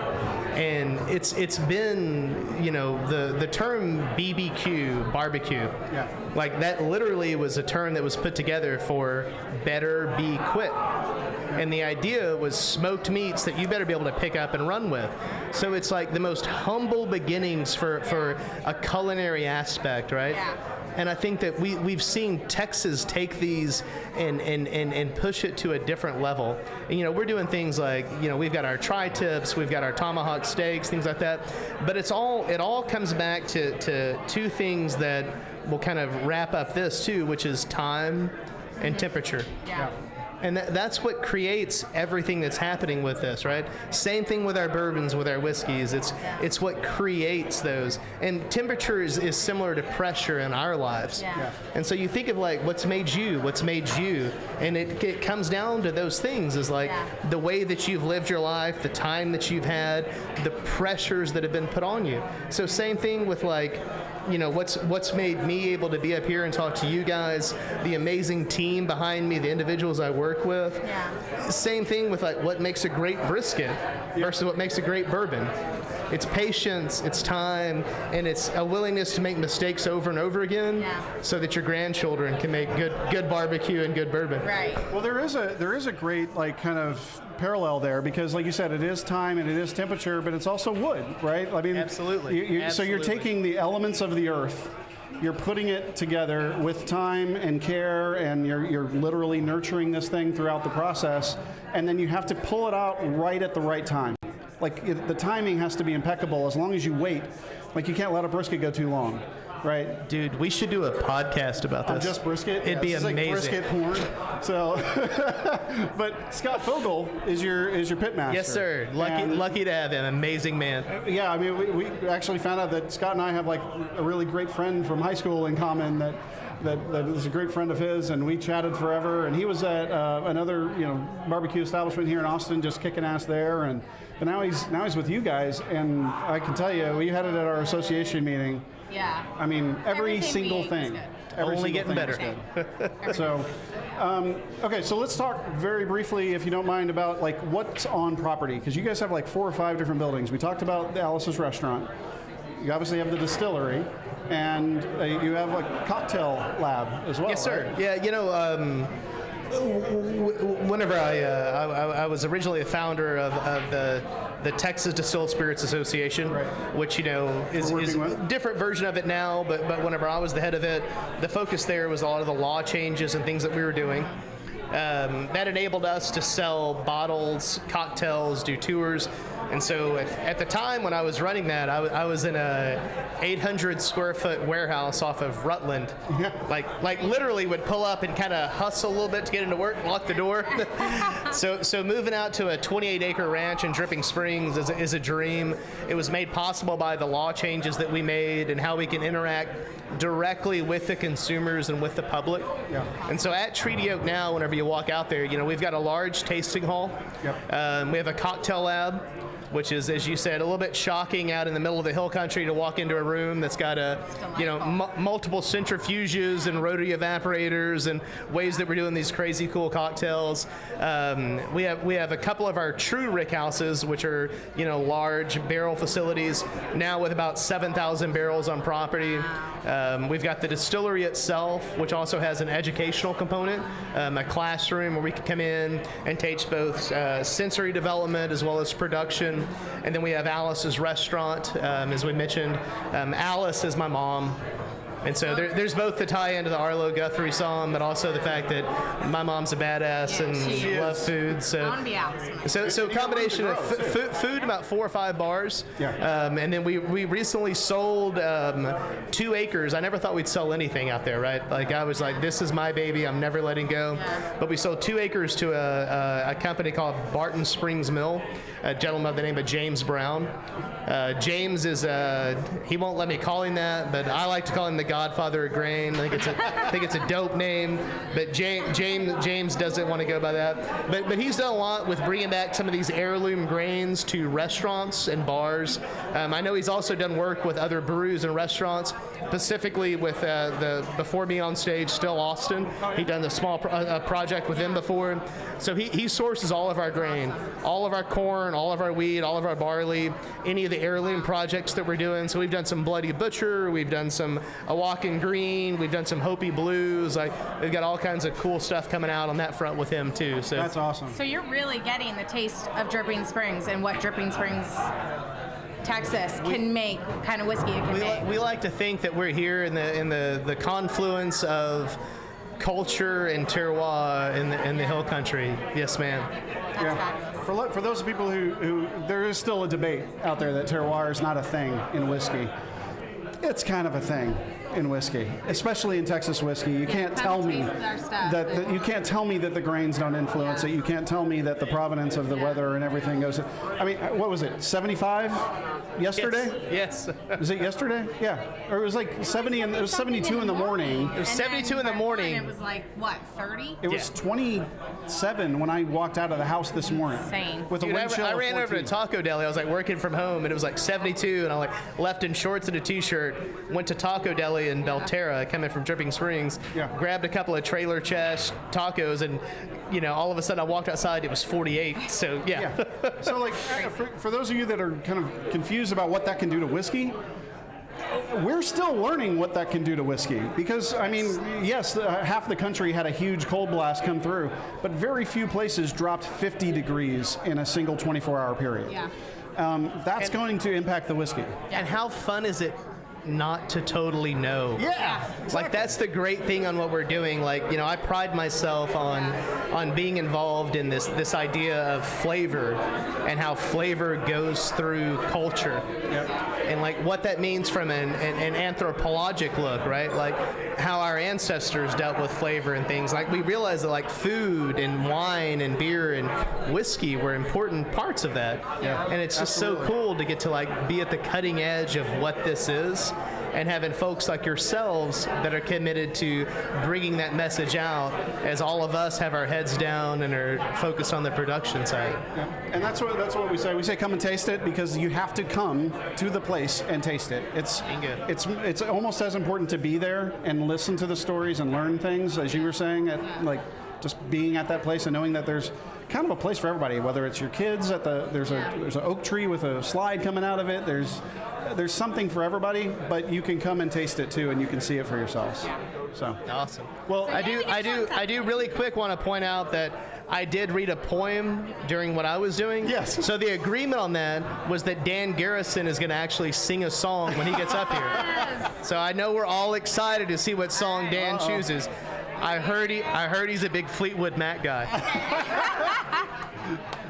And it's been, the term BBQ, barbecue, like that literally was a term that was put together for better be quit. And the idea was smoked meats that you better be able to pick up and run with. So it's like the most humble beginnings for a culinary aspect, right? Yeah. And I think that we've seen Texas take these and push it to a different level. And, we're doing things like, we've got our tri-tips, we've got our tomahawk steaks, things like that. But it all comes back to two things that will kind of wrap up this too, which is time and temperature. Yeah. And that's what creates everything that's happening with this, right? Same thing with our bourbons, with our whiskeys. It's what creates those. And temperature is similar to pressure in our lives. Yeah. And so you think of like what's made you, and it comes down to those things is like the way that you've lived your life, the time that you've had, the pressures that have been put on you. So same thing with like, what's made me able to be up here and talk to you guys, the amazing team behind me, the individuals I work with. Yeah. Same thing with like what makes a great brisket versus what makes a great bourbon. It's patience, it's time, and it's a willingness to make mistakes over and over again so that your grandchildren can make good barbecue and good bourbon. Right. Well, there is a great kind of parallel there because, like you said, it is time and it is temperature, but it's also wood, right? I mean, absolutely. So you're taking the elements of the earth, you're putting it together with time and care, and you're literally nurturing this thing throughout the process, and then you have to pull it out right at the right time. Like the timing has to be impeccable as long as you wait. Like you can't let a brisket go too long, right? Dude, we should do a podcast about this. Just brisket? It'd be amazing. Like brisket porn. So, but Scott Fogel is your pitmaster. Yes, sir. Lucky to have him. Amazing man. Yeah, I mean, we actually found out that Scott and I have like a really great friend from high school in common that is a great friend of his, and we chatted forever. And he was at another barbecue establishment here in Austin, just kicking ass there. But now he's with you guys, and I can tell you, we had it at our association meeting. Yeah. I mean, every Everything single we thing. ate Only getting better. So, okay, so let's talk very briefly, if you don't mind, about like what's on property, because you guys have like 4 or 5 different buildings. We talked about the Alice's restaurant. You obviously have the distillery, and you have a cocktail lab as well. Yes, sir. Right? Yeah, whenever I was originally a founder of the Texas Distilled Spirits Association, right, which is a different version of it now, but whenever I was the head of it, the focus there was a lot of the law changes and things that we were doing. That enabled us to sell bottles, cocktails, do tours. And so at the time when I was running that, I was in a 800 square foot warehouse off of Rutland. Like literally would pull up and kind of hustle a little bit to get into work, lock the door. So moving out to a 28 acre ranch in Dripping Springs is a dream. It was made possible by the law changes that we made and how we can interact directly with the consumers and with the public. And so at Treaty Oak now, whenever you walk out there, we've got a large tasting hall. We have a cocktail lab, which is, as you said, a little bit shocking out in the middle of the hill country to walk into a room that's got multiple centrifuges and rotary evaporators and ways that we're doing these crazy cool cocktails. We have a couple of our true rick houses, which are large barrel facilities now with about 7,000 barrels on property. We've got the distillery itself, which also has an educational component, a classroom where we can come in and teach both sensory development as well as production. And then we have Alice's restaurant, as we mentioned. Alice is my mom. And so there's both the tie-in to the Arlo Guthrie song, but also the fact that my mom's a badass and loves food. So I want to be Alice. So combination of food, about 4 or 5 bars. And then we recently sold 2 acres. I never thought we'd sell anything out there, right? Like I was like, this is my baby. I'm never letting go. But we sold 2 acres to a company called Barton Springs Mill, a gentleman by the name of James Brown. James is he won't let me call him that, but I like to call him the Godfather of grain. I think it's a dope name, but James doesn't want to go by that. But he's done a lot with bringing back some of these heirloom grains to restaurants and bars. I know he's also done work with other breweries and restaurants, specifically with the before me on stage, Still Austin. He'd done a small project with him before. So he sources all of our grain, all of our corn, all of our wheat, all of our barley, any of the heirloom projects that we're doing. So we've done some Bloody Butcher, we've done some Walking Green, we've done some Hopi Blues. We've got all kinds of cool stuff coming out on that front with him too. So that's awesome. So you're really getting the taste of Dripping Springs and what Dripping Springs, Texas can make, kind of whiskey it can make. We like to think that we're here in the confluence of culture and terroir in the hill country. Yes, ma'am. For those people who there is still a debate out there that terroir is not a thing in whiskey. It's kind of a thing in whiskey, especially in Texas whiskey. You can't tell me that you can't tell me that the grains don't influence it. You can't tell me that the provenance of the weather and everything goes. I mean, what was it? 75 yesterday? Yes. Was it yesterday? Yeah. Or it was like 70 and it was 72 in the morning. It was 72 in the morning. It was like what, 30? It was 27 when I walked out of the house this morning. Insane. With a wind chill I of ran 14. over to Taco Deli. I was working from home, and it was 72, and I left in shorts and a t-shirt, went to Taco Deli in Belterra, coming from Dripping Springs, grabbed a couple of trailer chest tacos, and all of a sudden I walked outside, it was 48. So So for those of you that are kind of confused about what that can do to whiskey, we're still learning what that can do to whiskey because, I mean, yes, half the country had a huge cold blast come through, but very few places dropped 50 degrees in a single 24-hour period. That's going to impact the whiskey. And how fun is it not to totally know? Exactly. That's the great thing on what we're doing. I pride myself on being involved in this idea of flavor and how flavor goes through culture. And what that means from an anthropologic look, right? How our ancestors dealt with flavor and things. We realize that food and wine and beer and whiskey were important parts of that. And it's just so cool to get to be at the cutting edge of what this is, and having folks like yourselves that are committed to bringing that message out as all of us have our heads down and are focused on the production side. And that's what we say. We say come and taste it because you have to come to the place and taste it. It's almost as important to be there and listen to the stories and learn things, as you were saying, just being at that place and knowing that there's kind of a place for everybody, whether it's your kids there's an oak tree with a slide coming out of it. There's something for everybody, but you can come and taste it too, and you can see it for yourselves. So awesome. Well, I do really quick want to point out that I did read a poem during what I was doing. Yes. So the agreement on that was that Dan Garrison is going to actually sing a song when he gets up here. Yes. So I know we're all excited to see what song Dan chooses. I heard he's a big Fleetwood Mac guy.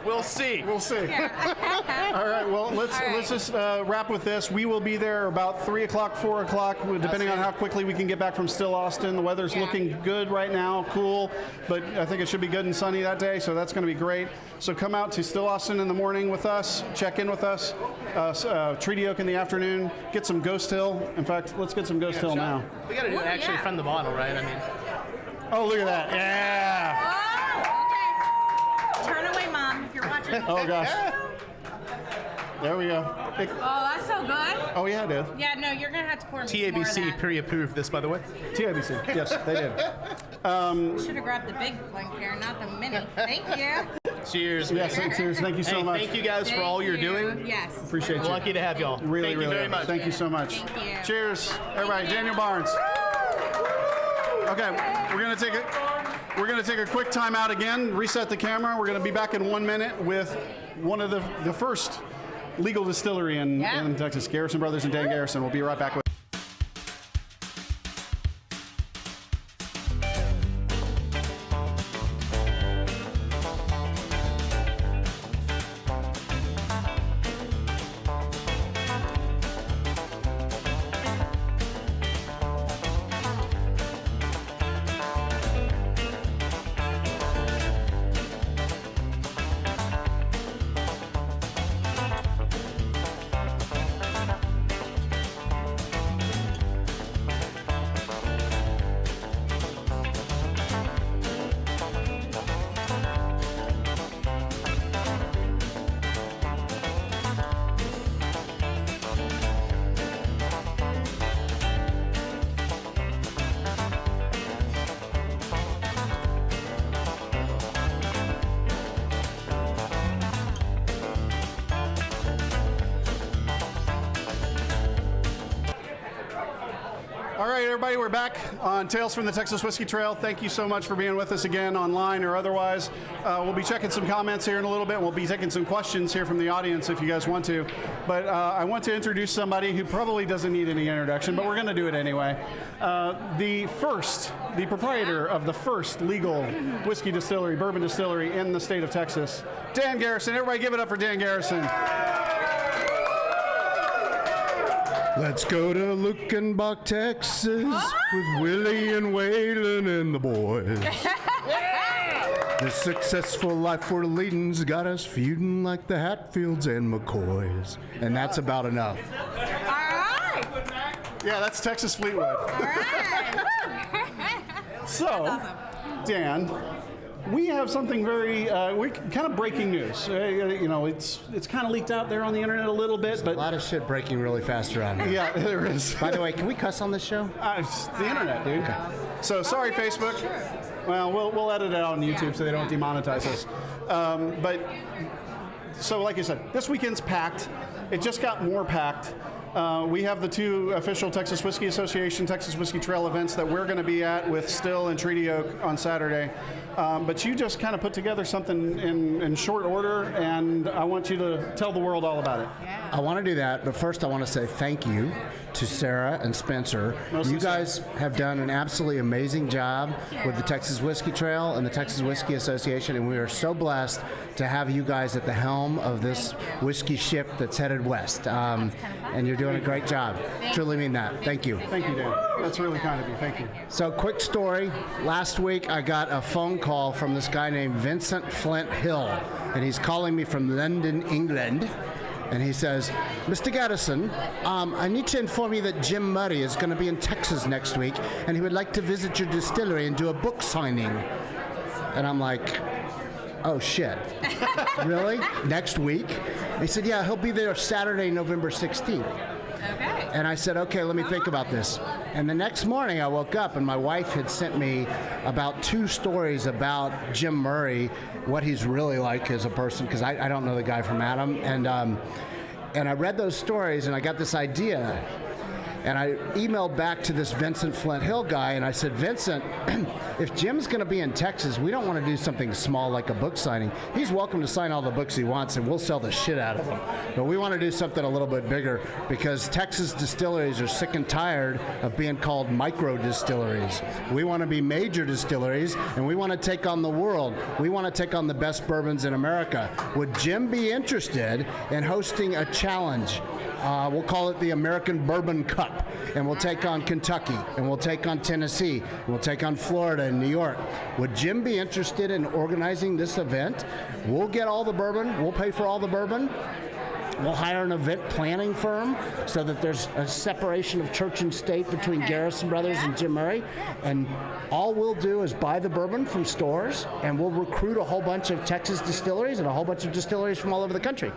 We'll see. We'll see. All right, well, let's just wrap with this. We will be there about 3 o'clock, 4 o'clock, depending on how quickly we can get back from Still Austin. The weather's looking good right now, cool, but I think it should be good and sunny that day, so that's going to be great. So come out to Still Austin in the morning with us, check in with us, Treaty Oak in the afternoon, get some Ghost Hill. In fact, let's get some Ghost Hill now. We got to do it actually from the bottle, right? I mean. Oh, look at that. Yeah. Oh, okay. Turn away, Mom, if you're watching. Oh, gosh. There we go. Oh, that's so good. Oh, yeah, it is. Yeah, no, you're going to have to pour me some more of TABC that. pre-approved this, by the way. TIBC. Yes, they did. Should have grabbed the big one here, not the mini. Thank you. Cheers. Yes, cheers. Thank you so Hey, much. thank you guys for all you're doing. Yes. Appreciate you. Lucky to have y'all. Really, thank really. you very much. Thank you so much. Thank you. Cheers, everybody. you. Daniel Barnes. Okay, we're gonna take a quick time out again. Reset the camera. We're gonna be back in 1 minute with one of the first legal distillery in Texas, Garrison Brothers and Dan Garrison. We'll be right back with. All right, everybody, we're back on Tales from the Texas Whiskey Trail. Thank you so much for being with us again, online or otherwise. We'll be checking some comments here in a little bit. We'll be taking some questions here from the audience if you guys want to. But I want to introduce somebody who probably doesn't need any introduction, but we're going to do it anyway. The proprietor of the first legal whiskey distillery, bourbon distillery in the state of Texas, Dan Garrison. Everybody give it up for Dan Garrison. Let's go to Lukenbach, Texas, with Willie and Waylon and the boys. The successful life we're leading's got us feuding like the Hatfields and McCoys. And that's about enough. All right. Yeah, that's Texas Fleetwood. All right. So, awesome. Dan, we have something very, kind of breaking news. It's kind of leaked out there on the internet a little bit, but A lot of shit breaking really fast around here. yeah, there is. By the way, can we cuss on this show? It's the internet, dude. So sorry, Facebook. Well, we'll edit it out on YouTube so they don't demonetize us. But so, like you said, this weekend's packed. It just got more packed. We have the two official Texas Whiskey Association, Texas Whiskey Trail events that we're going to be at with Still and Treaty Oak on Saturday. But you just kind of put together something in short order, and I want you to tell the world all about it. Yeah. I want to do that, but first I want to say thank you to Sarah and Spencer. Mostly You guys have done an absolutely amazing job with the Texas Whiskey Trail and the Texas Whiskey Association, and we are so blessed to have you guys at the helm of this whiskey ship that's headed west. And you're doing a great job. Truly mean that. Thank you. Thank you, Dan. That's really kind of you. Thank you. So, quick story. Last week, I got a phone call from this guy named Vincent Flint Hill, and he's calling me from London, England. And he says, Mr. Garrison, I need to inform you that Jim Murray is going to be in Texas next week, and he would like to visit your distillery and do a book signing. And I'm like, oh, shit. Really? Next week? He said, yeah, he'll be there Saturday, November 16th. Okay. And I said, okay, let me think about this. And the next morning I woke up and my wife had sent me about 2 stories about Jim Murray, what he's really like as a person, because I don't know the guy from Adam. And I read those stories and I got this idea. And I emailed back to this Vincent Flint Hill guy, and I said, Vincent, if Jim's going to be in Texas, we don't want to do something small like a book signing. He's welcome to sign all the books he wants, and we'll sell the shit out of them. But we want to do something a little bit bigger because Texas distilleries are sick and tired of being called micro distilleries. We want to be major distilleries, and we want to take on the world. We want to take on the best bourbons in America. Would Jim be interested in hosting a challenge? We'll call it the American Bourbon Cup, and we'll take on Kentucky, and we'll take on Tennessee, and we'll take on Florida and New York. Would Jim be interested in organizing this event? We'll get all the bourbon. We'll pay for all the bourbon. We'll hire an event planning firm so that there's a separation of church and state between Garrison Brothers and Jim Murray. And all we'll do is buy the bourbon from stores, and we'll recruit a whole bunch of Texas distilleries and a whole bunch of distilleries from all over the country.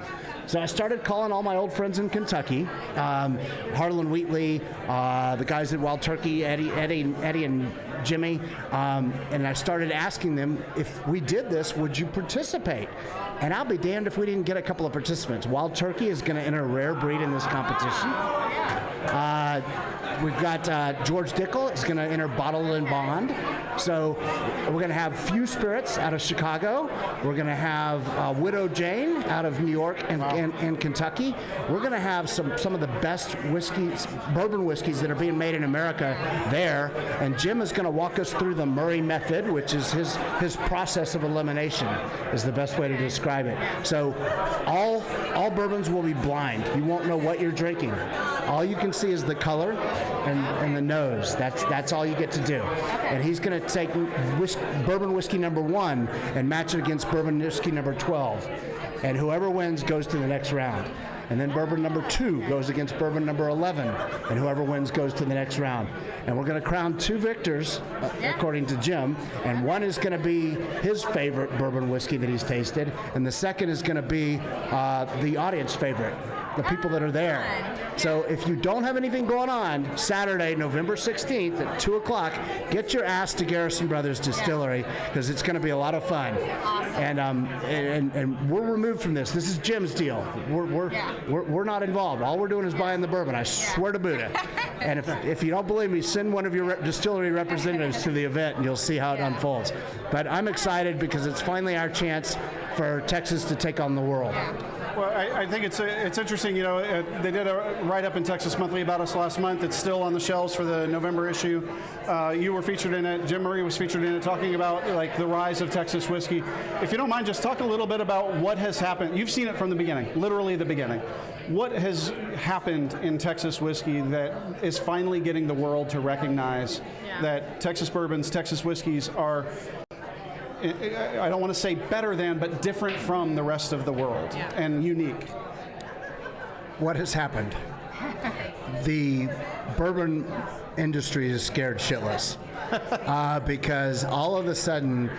So I started calling all my old friends in Kentucky, Harlan Wheatley, the guys at Wild Turkey, Eddie and Jimmy, and I started asking them, if we did this, would you participate? And I'll be damned if we didn't get a couple of participants. Wild Turkey is going to enter a rare breed in this competition. We've got George Dickel is going to enter Bottled and Bond. So we're going to have Few Spirits out of Chicago. We're going to have Widow Jane out of New York and Kentucky. We're going to have some of the best whiskeys, bourbon whiskeys that are being made in America there. And Jim is going to walk us through the Murray method, which is his process of elimination, is the best way to describe it. So all bourbons will be blind. You won't know what you're drinking. All you can see is the color and the nose. That's all you get to do. And he's going to take bourbon whiskey number 1 and match it against bourbon whiskey number 12. And whoever wins goes to the next round. And then bourbon number 2 goes against bourbon number 11, and whoever wins goes to the next round. And we're going to crown 2 victors, according to Jim, and one is going to be his favorite bourbon whiskey that he's tasted, and the second is going to be the audience favorite, the people that are there. So if you don't have anything going on, Saturday, November 16th at 2 o'clock, get your ass to Garrison Brothers Distillery, because it's going to be a lot of fun. Awesome. And we're removed from this. This is Jim's deal. We're not involved. All we're doing is buying the bourbon. I swear to Buddha. And if you don't believe me, send one of your distillery representatives to the event, and you'll see how it unfolds. But I'm excited because it's finally our chance for Texas to take on the world. Well, I think it's interesting. You know, they did a write-up in Texas Monthly about us last month. It's still on the shelves for the November issue. You were featured in it. Jim Murray was featured in it, talking about like the rise of Texas whiskey. If you don't mind, just talk a little bit about what has happened. You've seen it from the beginning, literally the beginning. What has happened in Texas whiskey that is finally getting the world to recognize that Texas bourbons, Texas whiskeys are, I don't want to say better than, but different from the rest of the world and unique? What has happened? The bourbon industry is scared shitless because all of a sudden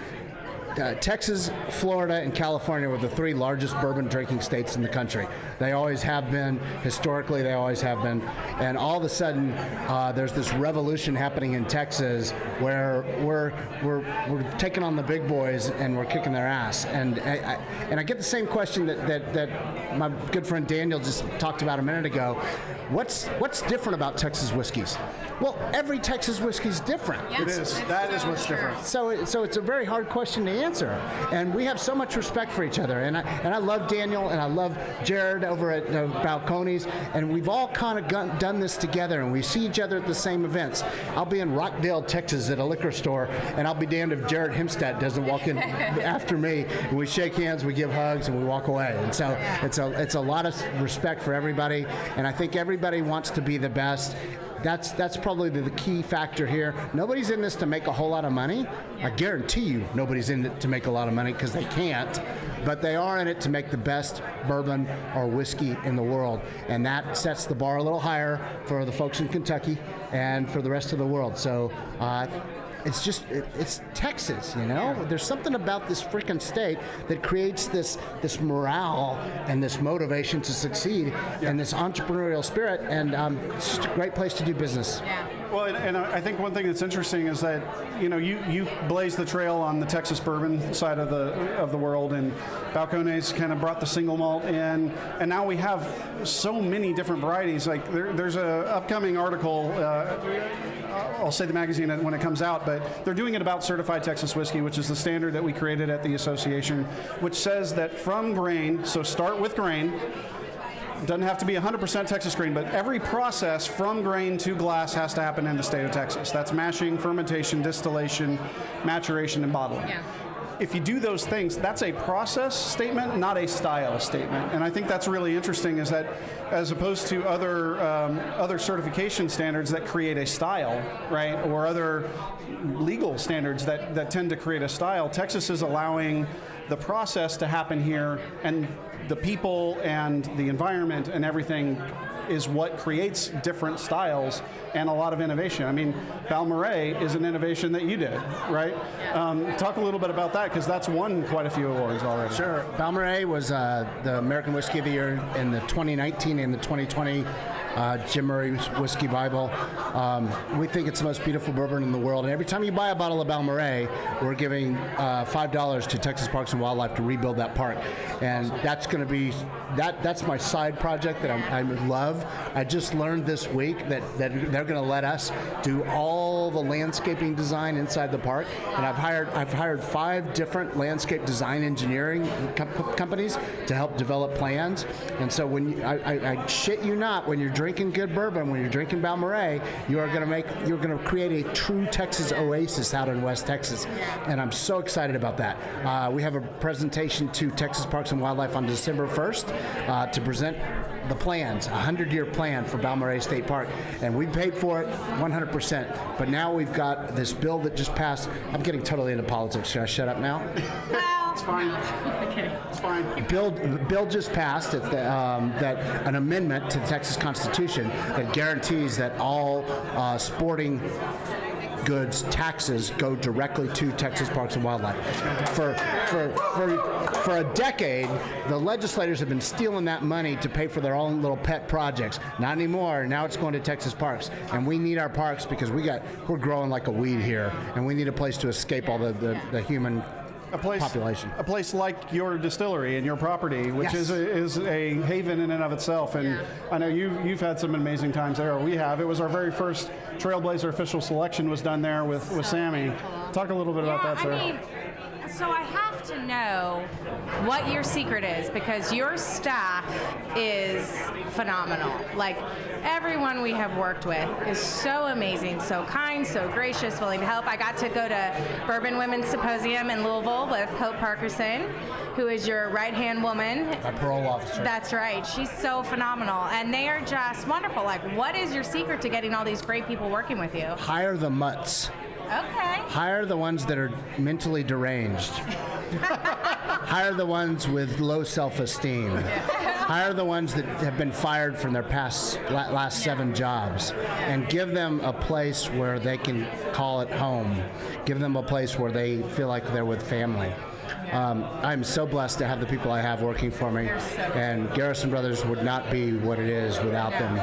Texas, Florida, and California were the 3 largest bourbon drinking states in the country. They always have been. Historically, they always have been. And all of a sudden, there's this revolution happening in Texas where we're taking on the big boys and we're kicking their ass. And I get the same question that my good friend Daniel just talked about a minute ago. What's different about Texas whiskeys? Well, every Texas whiskey is different. It is. That is what's different. So it's a very hard question to answer, and we have so much respect for each other. And I love Daniel, and I love Jared over at Balcones, and we've all kind of done this together, and we see each other at the same events. I'll be in Rockdale, Texas, at a liquor store, and I'll be damned if Jared Himstad doesn't walk in after me. And we shake hands, we give hugs, and we walk away. And so it's a lot of respect for everybody, and I think everybody wants to be the best. That's probably the key factor here. Nobody's in this to make a whole lot of money. I guarantee you nobody's in it to make a lot of money because they can't. But they are in it to make the best bourbon or whiskey in the world. And that sets the bar a little higher for the folks in Kentucky and for the rest of the world. So it's Texas, you know? There's something about this freaking state that creates this morale and this motivation to succeed and this entrepreneurial spirit, and it's just a great place to do business. Yeah. Well, and I think one thing that's interesting is that you blazed the trail on the Texas bourbon side of the world, and Balcones kind of brought the single malt in, and now we have so many different varieties. Like there's a upcoming article. I'll say the magazine when it comes out, but they're doing it about certified Texas whiskey, which is the standard that we created at the association, which says that from grain, so start with grain. Doesn't have to be 100% Texas grain, but every process from grain to glass has to happen in the state of Texas. That's mashing, fermentation, distillation, maturation, and bottling. Yeah. If you do those things, that's a process statement, not a style statement. And I think that's really interesting, is that as opposed to other certification standards that create a style, right, or other legal standards that tend to create a style, Texas is allowing the process to happen here, and the people and the environment and everything is what creates different styles and a lot of innovation. I mean, Balmorhea is an innovation that you did, right? Talk a little bit about that, because that's won quite a few awards already. Sure. Balmorhea was the American Whiskey of the Year in the 2019 and the 2020 Jim Murray's Whiskey Bible. We think it's the most beautiful bourbon in the world. And every time you buy a bottle of Balmorhea, we're giving $5 to Texas Parks and Wildlife to rebuild that park. And that's going to be, that's my side project that I love. I just learned this week that they're going to let us do all the landscaping design inside the park. And I've hired 5 different landscape design engineering companies to help develop plans. And so when I shit you not, when you're drinking good bourbon, when you're drinking Balmorhea, you're going to create a true Texas oasis out in West Texas. And I'm so excited about that. We have a presentation to Texas Parks and Wildlife on December 1st to present the plans, a 100-year plan for Balmorhea State Park, and we paid for it 100%. But now we've got this bill that just passed. I'm getting totally into politics. Should I shut up now? It's fine. Okay. It's fine. The bill just passed that an amendment to the Texas Constitution that guarantees that all sporting goods taxes go directly to Texas Parks and Wildlife. For a decade, the legislators have been stealing that money to pay for their own little pet projects. Not anymore. Now it's going to Texas Parks, and we need our parks because we're growing like a weed here, and we need a place to escape all the human population. A place like your distillery and your property, which Yes. is a haven in and of itself. And I know you've had some amazing times there. We have. It was our very first Trailblazer official selection was done there with Sammy. Cool. Talk a little bit about that, sir. I mean, so I have to know what your secret is, because your staff is phenomenal. Like, everyone we have worked with is so amazing, so kind, so gracious, willing to help. I got to go to Bourbon Women's Symposium in Louisville with Hope Parkerson, who is your right-hand woman. My parole officer. That's right. She's so phenomenal. And they are just wonderful. Like, what is your secret to getting all these great people working with you? Hire the mutts. Okay. Hire the ones that are mentally deranged. Hire the ones with low self-esteem. Hire the ones that have been fired from their last 7 jobs, and give them a place where they can call it home. Give them a place where they feel like they're with family. I'm so blessed to have the people I have working for me, and Garrison Brothers would not be what it is without them.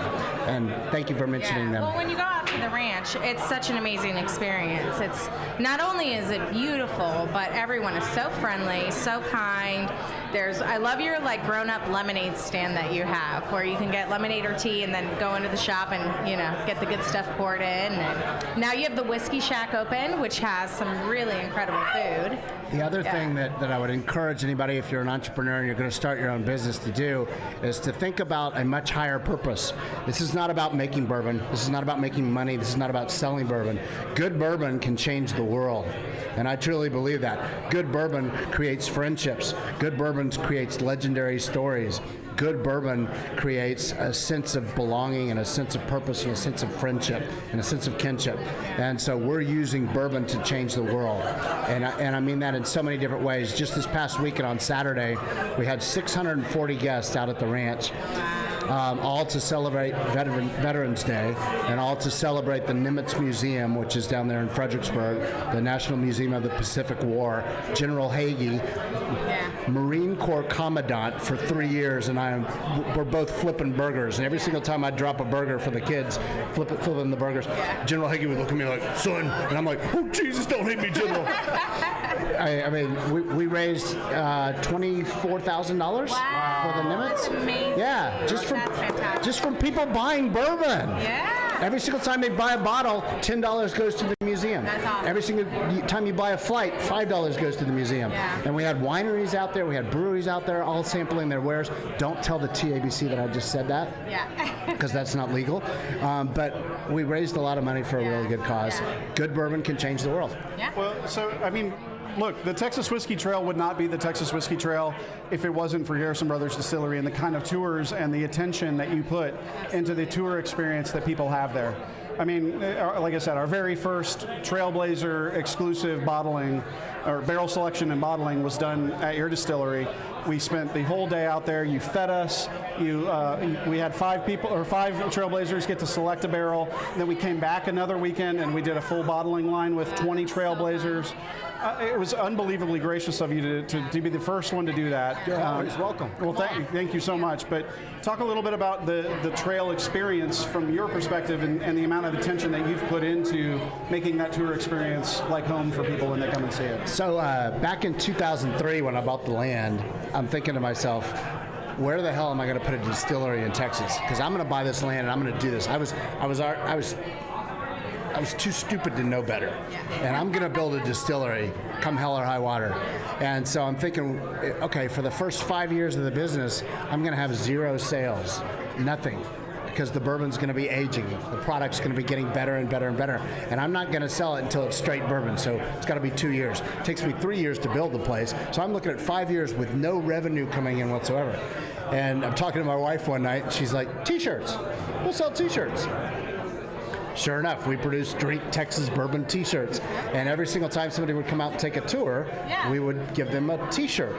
And thank you for mentioning them. Well, when you go out to the ranch, it's such an amazing experience. It's not only is it beautiful, but everyone is so friendly, so kind. I love your grown-up lemonade stand that you have, where you can get lemonade or tea and then go into the shop and get the good stuff poured in. And now you have the Whiskey Shack open, which has some really incredible food. The other thing that I would encourage anybody, if you're an entrepreneur and you're going to start your own business, to do is to think about a much higher purpose. This is not about making bourbon. This is not about making money. This is not about selling bourbon. Good bourbon can change the world, and I truly believe that. Good bourbon creates friendships. Good bourbon creates legendary stories. Good bourbon creates a sense of belonging and a sense of purpose and a sense of friendship and a sense of kinship. And so we're using bourbon to change the world. And I mean that in so many different ways. Just this past weekend on Saturday, we had 640 guests out at the ranch. all to celebrate Veterans Day, and all to celebrate the Nimitz Museum, which is down there in Fredericksburg, the National Museum of the Pacific War. General Hagee, Marine Corps Commandant for 3 years, and we're both flipping burgers. And every single time I drop a burger for the kids, flipping the burgers, General Hagee would look at me like, son, and I'm like, oh, Jesus, don't hate me, General. I mean, we raised $24,000 for the Nimitz. That's amazing. Yeah, just from people buying bourbon. Yeah. Every single time they buy a bottle, $10 goes to the museum. That's awesome. Every single time you buy a flight, $5 goes to the museum. Yeah. And we had wineries out there, we had breweries out there, all sampling their wares. Don't tell the TABC that I just said that. Yeah. Because that's not legal. But we raised a lot of money for a really good cause. Yeah. Good bourbon can change the world. Yeah. Well, so, I mean, look, the Texas Whiskey Trail would not be the Texas Whiskey Trail if it wasn't for Garrison Brothers Distillery and the kind of tours and the attention that you put into the tour experience that people have there. I mean, like I said, our very first Trailblazer exclusive bottling or barrel selection and bottling was done at your distillery. We spent the whole day out there. You fed us. We had 5 Trailblazers get to select a barrel. And then we came back another weekend and we did a full bottling line with 20 Trailblazers. It was unbelievably gracious of you to be the first one to do that. You're always welcome. Well, thank you so much. But talk a little bit about the trail experience from your perspective and the amount of attention that you've put into making that tour experience like home for people when they come and see it. So back in 2003 when I bought the land, I'm thinking to myself, where the hell am I going to put a distillery in Texas? Because I'm going to buy this land and I'm going to do this. I was too stupid to know better. And I'm going to build a distillery come hell or high water. And so I'm thinking, okay, for the first 5 years of the business, I'm going to have 0 sales, nothing. Because the bourbon's going to be aging. The product's going to be getting better and better and better. And I'm not going to sell it until it's straight bourbon. So it's got to be 2 years. It takes me 3 years to build the place. So I'm looking at 5 years with no revenue coming in whatsoever. And I'm talking to my wife one night, and she's like, t-shirts. We'll sell t-shirts. Sure enough, we produced Drink Texas Bourbon t-shirts. And every single time somebody would come out and take a tour, we would give them a t-shirt.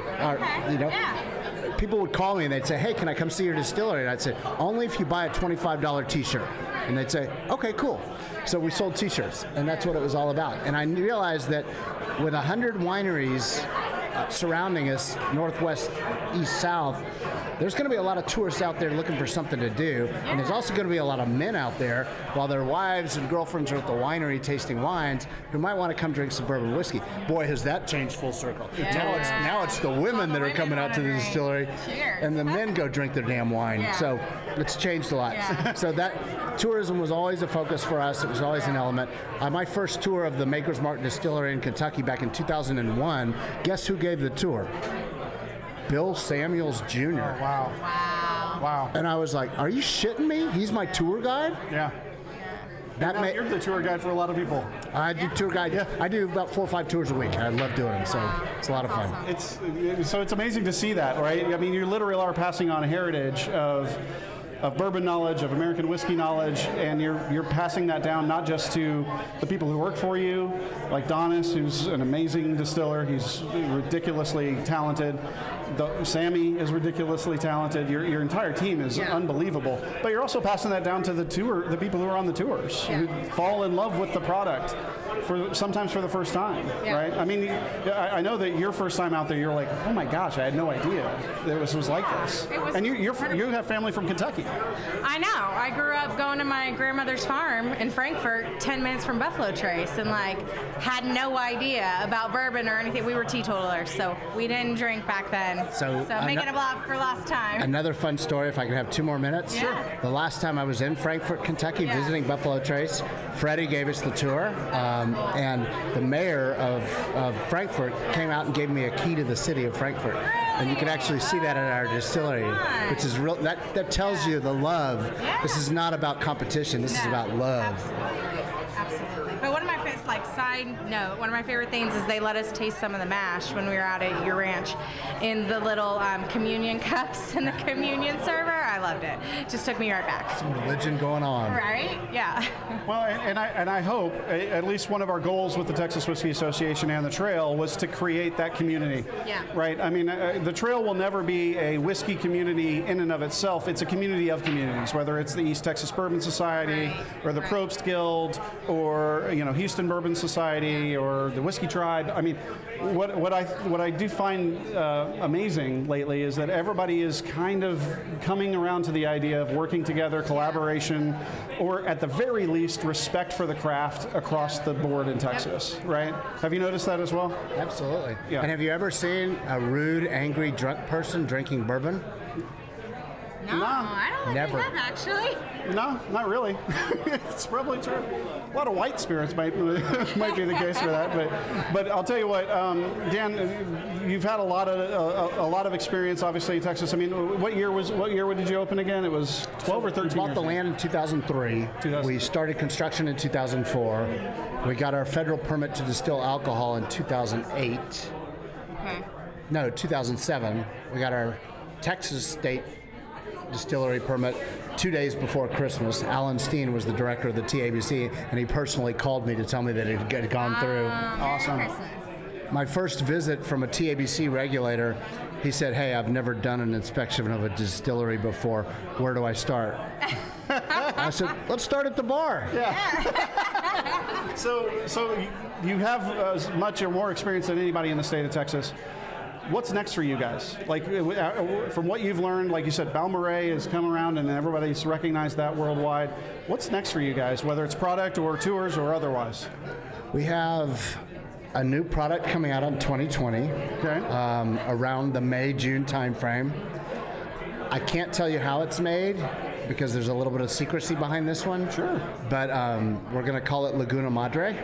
People would call me and they'd say, hey, can I come see your distillery? And I'd say, only if you buy a $25 t-shirt. And they'd say, okay, cool. So we sold t-shirts, and that's what it was all about. And I realized that with 100 wineries surrounding us, northwest, east, south, there's going to be a lot of tourists out there looking for something to do, and there's also going to be a lot of men out there while their wives and girlfriends are at the winery tasting wines who might want to come drink some bourbon whiskey. Boy, has that changed full circle. Now it's the women that are coming out to the distillery, and the men go drink their damn wine. So it's changed a lot. So that tourism was always a focus for us. It was always an element. My first tour of the Maker's Mark Distillery in Kentucky back in 2001, guess who gave the tour? Bill Samuels Jr. Oh, wow. And I was like, are you shitting me? He's my tour guide? Yeah. You're the tour guide for a lot of people. I do tour guide. Yeah. I do about 4 or 5 tours a week. I love doing them, so it's a lot of fun. It's amazing to see that, right? I mean, you literally are passing on a heritage of bourbon knowledge, of American whiskey knowledge, and you're passing that down not just to the people who work for you, like Donis, who's an amazing distiller. He's ridiculously talented. Sammy is ridiculously talented. Your entire team is unbelievable. But you're also passing that down to the people who are on the tours, who fall in love with the product. Sometimes for the first time, right? I mean, I know that your first time out there, you're like, oh my gosh, I had no idea it was like this. And you have family from Kentucky. I know. I grew up going to my grandmother's farm in Frankfort, 10 minutes from Buffalo Trace, and had no idea about bourbon or anything. We were teetotalers, so we didn't drink back then. So making a blog for last time. Another fun story, if I could have 2 more minutes. Sure. The last time I was in Frankfort, Kentucky, visiting Buffalo Trace, Freddie gave us the tour, and the mayor of Frankfort came out and gave me a key to the city of Frankfort. And you can actually see that at our distillery, which is real. That tells you the love. This is not about competition. This is about love. Absolutely. But one of my side note, one of my favorite things is they let us taste some of the mash when we were out at your ranch in the little communion cups and the communion server. I loved it. Just took me right back. Some religion going on. Right? Yeah. Well, and I hope at least one of our goals with the Texas Whiskey Association and the Trail was to create that community. Yeah. Right. I mean, the Trail will never be a whiskey community in and of itself. It's a community of communities, whether it's the East Texas Bourbon Society or the Probst Guild or Houston Bourbon Society or the Whiskey Tribe. I mean, what I do find amazing lately is that everybody is kind of coming around to the idea of working together, collaboration, or at the very least, respect for the craft across the board in Texas, right? Have you noticed that as well? Absolutely. Yeah. And have you ever seen a rude, angry, drunk person drinking bourbon? No, I don't think Never. we have, actually. No, not really. It's probably true. A lot of white spirits might be the case for that, but I'll tell you what, Dan, you've had a lot of experience, obviously, in Texas. I mean, what year did you open again? It was 12 or 13. We bought years the ago. land in 2003. We started construction in 2004. We got our federal permit to distill alcohol in 2008. Okay. No, 2007. We got our Texas state distillery permit 2 days before Christmas. Alan Steen was the director of the TABC, and he personally called me to tell me that it had gone through. Awesome. My first visit from a TABC regulator, he said, "Hey, I've never done an inspection of a distillery before. Where do I start?" I said, "Let's start at the bar." So you have as much or more experience than anybody in the state of Texas. What's next for you guys? Like, from what you've learned, like you said, Balmorhea has come around and everybody's recognized that worldwide. What's next for you guys, whether it's product or tours or otherwise? We have a new product coming out in 2020, Okay. around the May-June timeframe. I can't tell you how it's made because there's a little bit of secrecy behind this one. Sure. But we're going to call it Laguna Madre,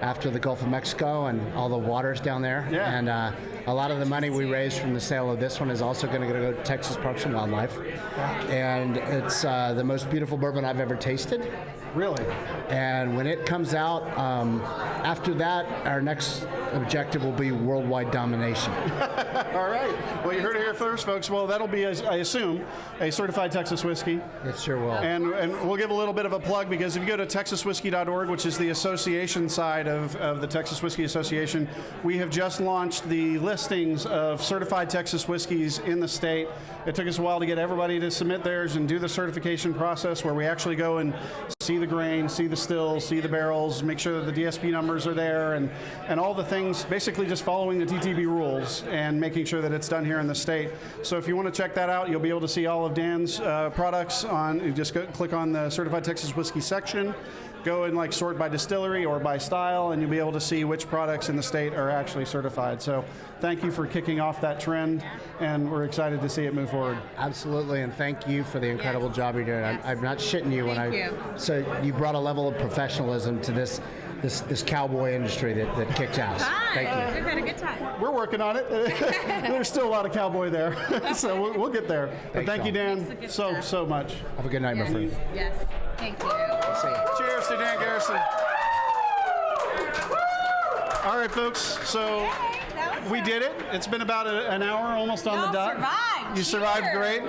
after the Gulf of Mexico and all the waters down there. Yeah. And a lot of the money we raised from the sale of this one is also going to go to Texas Parks and Wildlife. And it's the most beautiful bourbon I've ever tasted. Really? And when it comes out, after that, our next objective will be worldwide domination. All right. Well, you heard it here first, folks. Well, that'll be, I assume, a certified Texas whiskey. It sure will. And we'll give a little bit of a plug because if you go to texaswhiskey.org, which is the association side of the Texas Whiskey Association, we have just launched the listings of certified Texas whiskeys in the state. It took us a while to get everybody to submit theirs and do the certification process where we actually go and see the grain, see the stills, see the barrels, make sure that the DSP numbers are there, and all the things, basically just following the TTB rules and making sure that it's done here in the state. So if you want to check that out, you'll be able to see all of Dan's products on, you just click on the Certified Texas Whiskey section, go and sort by distillery or by style, and you'll be able to see which products in the state are actually certified. So thank you for kicking off that trend, and we're excited to see it move forward. Absolutely, and thank you for the incredible job you're doing. I'm not shitting you Thank you. So you brought a level of professionalism to this cowboy industry that kicks ass. Thank you. We've had a good time. We're working on it. There's still a lot of cowboy there, so we'll get there. But Thanks, thank you, Dan, good so stuff. much. Have a good night, my friend. Yes. Thank you. See you. Cheers to Dan Garrison. All right, folks. So Hey, that was we fun. did it. It's been about an hour almost on the Y'all dot. survived. You survived Cheers. great.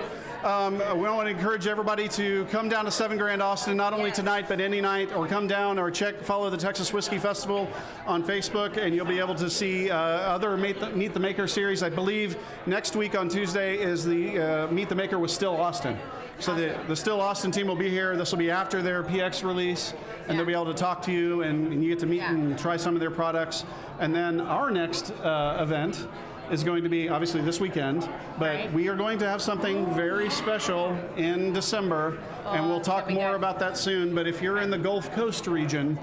We want to encourage everybody to come down to 7 Grand Austin, not only Yes. tonight, but any night, or come down or follow the Texas Whiskey Festival on Facebook, and you'll be able to see other Meet the Maker series. I believe next week on Tuesday is the Meet the Maker with Still Austin. So the Still Austin team will be here. This will be after their PX release, and they'll be able to talk to you, and you get to meet and try some of their products. And then our next event is going to be obviously this weekend, but we are going to have something very special in December, and we'll talk more about that soon. But if you're in the Gulf Coast region,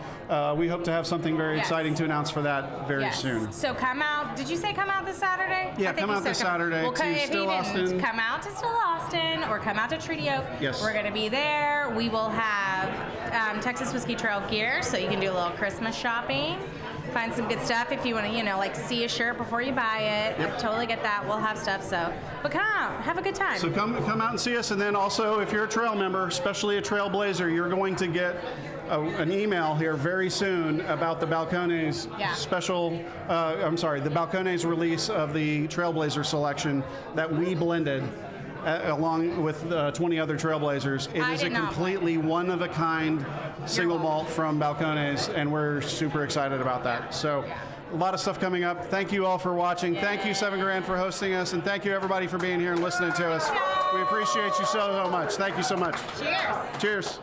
we hope to have something very exciting to announce for that very soon. So come out. Did you say come out this Saturday? Yeah, I think come you out said this Saturday well, to if Still you didn't, Austin. Come out to Still Austin or come out to Treaty Oak. Yes. We're going to be there. We will have Texas Whiskey Trail gear, so you can do a little Christmas shopping. Find some good stuff if you want to, see a shirt before you buy it. I totally get that. We'll have stuff. But come out, have a good time. So come out and see us, and then also if you're a trail member, especially a trailblazer, you're going to get an email here very soon about the Balcones special, the Balcones release of the Trailblazer selection that we blended along with 20 other Trailblazers. It is a completely one-of-a-kind single malt from Balcones, and we're super excited about that. So a lot of stuff coming up. Thank you all for watching. Thank you, 7 Grand, for hosting us, and thank you, everybody, for being here and listening to us. We appreciate you so much. Thank you so much. Cheers. Cheers.